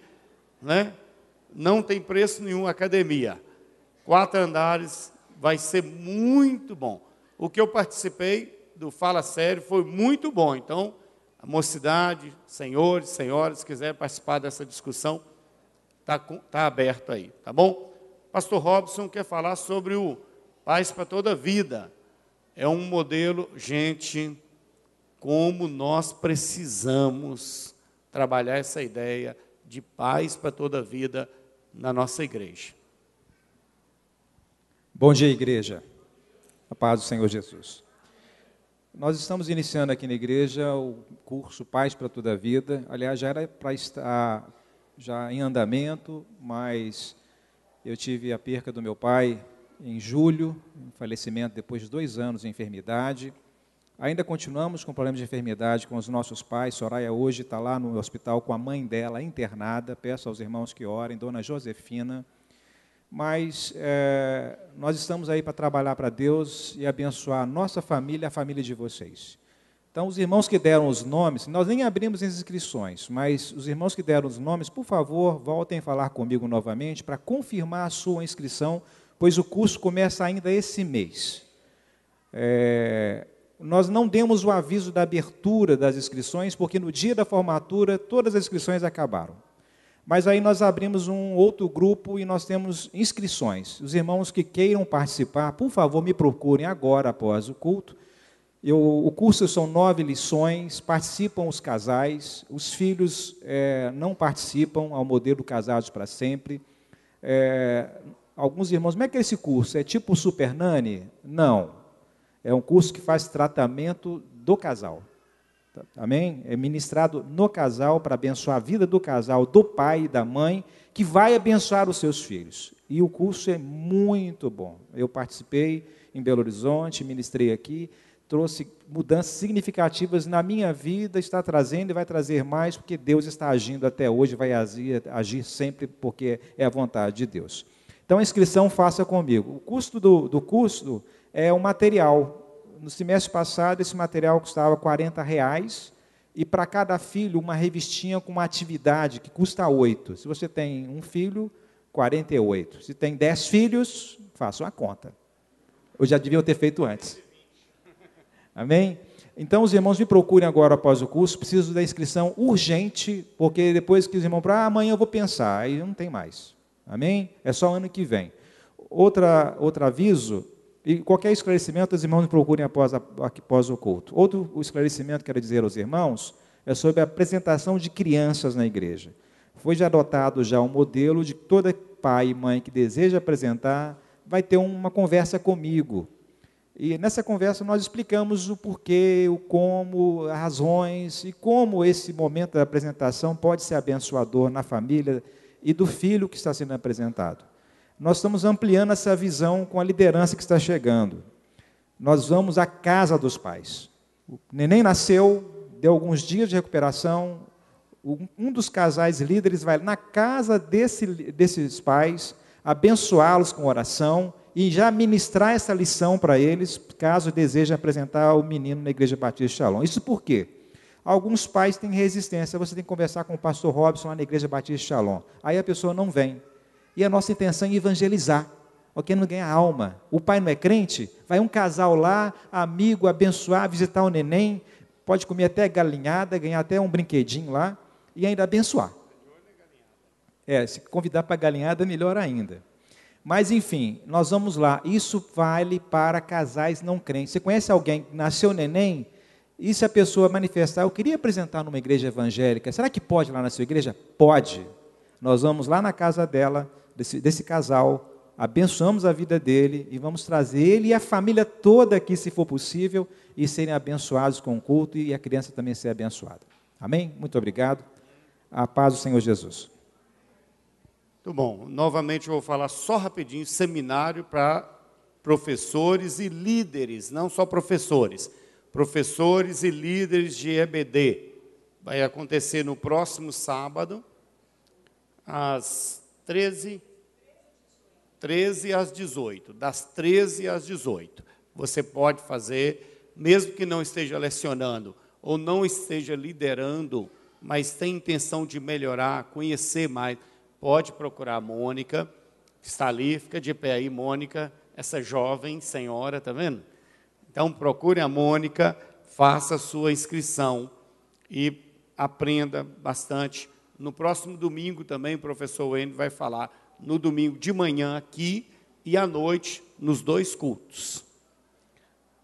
né? Não tem preço nenhum a academia. 4 andares, vai ser muito bom. O que eu participei do Fala Sério foi muito bom. Então, a mocidade, senhores, senhoras, se quiserem participar dessa discussão, está aberto aí, tá bom? Pastor Robson quer falar sobre o Paz para Toda a Vida. É um modelo, gente, como nós precisamos trabalhar essa ideia de paz para toda a vida na nossa igreja. Bom dia, igreja. A paz do Senhor Jesus. Nós estamos iniciando aqui na igreja o curso Paz para Toda a Vida. Aliás, já era para estar já em andamento, mas eu tive a perca do meu pai em julho, um falecimento depois de 2 anos de enfermidade. Ainda continuamos com problemas de enfermidade com os nossos pais. Soraya hoje está lá no hospital com a mãe dela internada. Peço aos irmãos que orem, Dona Josefina. Mas nós estamos aí para trabalhar para Deus e abençoar a nossa família e a família de vocês. Então, os irmãos que deram os nomes, nós nem abrimos as inscrições, mas os irmãos que deram os nomes, por favor, voltem a falar comigo novamente para confirmar a sua inscrição, pois o curso começa ainda esse mês. Nós não demos o aviso da abertura das inscrições, porque no dia da formatura todas as inscrições acabaram. Mas aí nós abrimos um outro grupo e nós temos inscrições. Os irmãos que queiram participar, por favor, me procurem agora, após o culto. O curso são 9 lições, participam os casais, os filhos não participam, ao modelo Casados para Sempre. Alguns irmãos, como é que é esse curso? É tipo Super Nani? Não. É um curso que faz tratamento do casal. Amém? É ministrado no casal para abençoar a vida do casal, do pai e da mãe, que vai abençoar os seus filhos. E o curso é muito bom. Eu participei em Belo Horizonte, ministrei aqui, trouxe mudanças significativas na minha vida, está trazendo e vai trazer mais, porque Deus está agindo até hoje, vai agir sempre, porque é a vontade de Deus. Então, a inscrição faça comigo. O custo do curso é o material. No semestre passado, esse material custava R$40, e para cada filho, uma revistinha com uma atividade que custa 8. Se você tem um filho, 48. Se tem 10 filhos, faça uma conta. Eu já devia ter feito antes. Amém? Então, os irmãos me procurem agora após o curso, preciso da inscrição urgente, porque depois que os irmãos falam, amanhã eu vou pensar, aí não tem mais. Amém? É só ano que vem. Outro aviso, e qualquer esclarecimento, os irmãos me procurem após o culto. Outro esclarecimento que quero dizer aos irmãos é sobre a apresentação de crianças na igreja. Foi já adotado já um modelo de todo pai e mãe que deseja apresentar, vai ter uma conversa comigo. E nessa conversa nós explicamos o porquê, o como, as razões e como esse momento da apresentação pode ser abençoador na família e do filho que está sendo apresentado. Nós estamos ampliando essa visão com a liderança que está chegando. Nós vamos à casa dos pais. O neném nasceu, deu alguns dias de recuperação, um dos casais líderes vai na casa desses pais, abençoá-los com oração e já ministrar essa lição para eles, caso desejem apresentar o menino na Igreja Batista Shalom. Isso por quê? Alguns pais têm resistência, você tem que conversar com o pastor Robson lá na Igreja Batista Shalom. Aí a pessoa não vem. E a nossa intenção é evangelizar, porque não ganha alma. O pai não é crente, vai um casal lá, amigo, abençoar, visitar o neném, pode comer até galinhada, ganhar até um brinquedinho lá, e ainda abençoar. Se convidar para galinhada, melhor ainda. Mas, enfim, nós vamos lá. Isso vale para casais não crentes. Você conhece alguém que nasceu neném, e se a pessoa manifestar, eu queria apresentar numa igreja evangélica, será que pode ir lá na sua igreja? Pode. Nós vamos lá na casa dela, desse casal, abençoamos a vida dele, e vamos trazer ele e a família toda aqui, se for possível, e serem abençoados com o culto, e a criança também ser abençoada. Amém? Muito obrigado. A paz do Senhor Jesus. Muito bom. Novamente eu vou falar só rapidinho, seminário para professores e líderes, não só professores e líderes de EBD. Vai acontecer no próximo sábado, às 13 às 18. Das 13 às 18. Você pode fazer, mesmo que não esteja lecionando, ou não esteja liderando, mas tem intenção de melhorar, conhecer mais, pode procurar a Mônica, que está ali, fica de pé aí, Mônica, essa jovem senhora, está vendo? Então, procure a Mônica, faça a sua inscrição e aprenda bastante. No próximo domingo também, o professor Wayne vai falar, no domingo de manhã aqui e à noite, nos 2 cultos.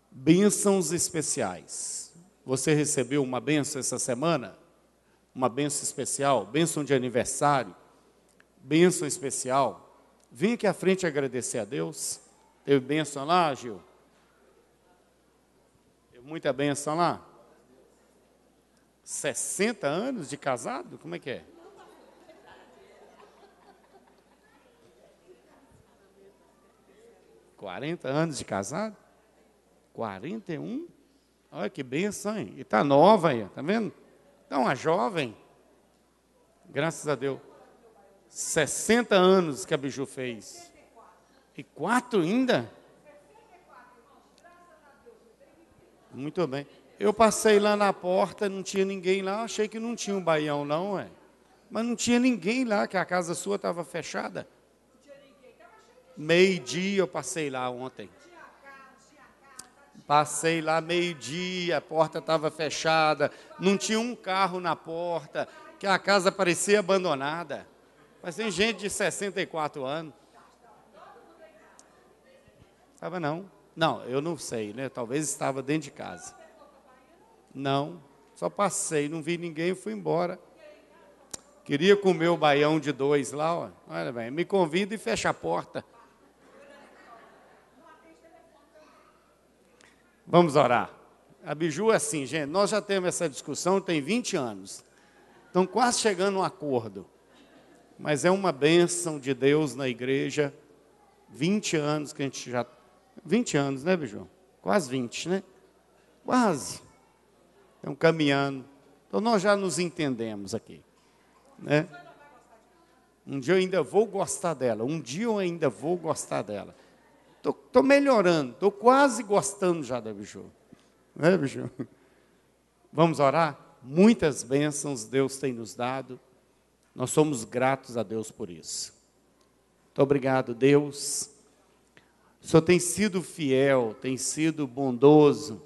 Bênçãos especiais. Você recebeu uma bênção essa semana? Uma bênção especial? Bênção de aniversário? Bênção especial? Vem aqui à frente agradecer a Deus. Teve bênção lá, Gil? Teve muita bênção lá? 60 anos de casado? Como é que é? $40 anos de casado? 41? Olha que bênção, hein? E está nova aí, está vendo? Está uma jovem. Graças a Deus. 60 anos que a Biju fez. E 4 ainda? Muito bem. Eu passei lá na porta, não tinha ninguém lá, achei que não tinha um baião não, ué. Mas não tinha ninguém lá, que a casa sua estava fechada. Meio-dia eu passei lá ontem. Passei lá meio-dia, a porta estava fechada, não tinha um carro na porta, que a casa parecia abandonada. Mas tem gente de 64 anos. Estava não? Não, eu não sei, né? Talvez estava dentro de casa. Não, só passei, não vi ninguém e fui embora. Queria comer o baião de 2 lá, ó. Olha bem, me convida e fecha a porta. Vamos orar. A Biju é assim, gente, nós já temos essa discussão, tem 20 anos. Estão quase chegando a um acordo. Mas é uma bênção de Deus na igreja. 20 anos que a gente já... 20 anos, né, Biju? Quase 20, né? Quase. Estão caminhando. Então, nós já nos entendemos aqui. Né? Um dia eu ainda vou gostar dela. Um dia eu ainda vou gostar dela. Estou melhorando. Estou quase gostando já da Biju. Né, Biju? Vamos orar? Muitas bênçãos Deus tem nos dado. Nós somos gratos a Deus por isso. Muito obrigado, Deus. O Senhor tem sido fiel, tem sido bondoso.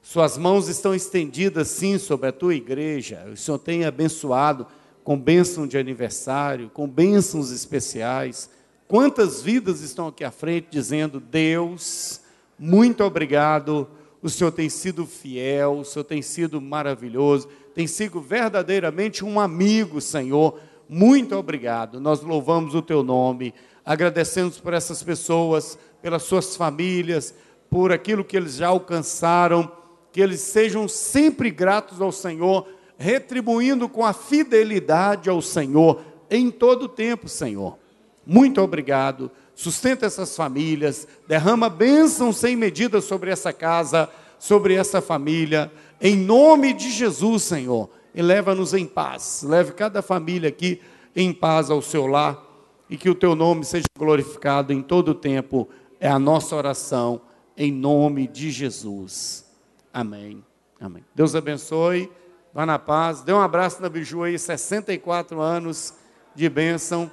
Suas mãos estão estendidas, sim, sobre a tua igreja. O Senhor tem abençoado com bênção de aniversário, com bênçãos especiais. Quantas vidas estão aqui à frente dizendo, Deus, muito obrigado. O Senhor tem sido fiel, o Senhor tem sido maravilhoso, tem sido verdadeiramente um amigo, Senhor. Muito obrigado. Nós louvamos o teu nome, agradecemos por essas pessoas, pelas suas famílias, por aquilo que eles já alcançaram, que eles sejam sempre gratos ao Senhor, retribuindo com a fidelidade ao Senhor, em todo o tempo, Senhor. Muito obrigado. Sustenta essas famílias, derrama bênção sem medida sobre essa casa, sobre essa família, em nome de Jesus, Senhor, e leva-nos em paz, leve cada família aqui em paz ao seu lar, e que o teu nome seja glorificado em todo o tempo. É a nossa oração, em nome de Jesus. Amém. Amém. Deus abençoe. Vá na paz. Dê um abraço na Biju aí, 64 anos de bênção.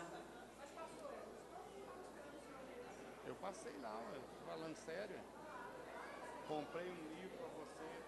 Eu passei lá, falando sério. Comprei um livro para você.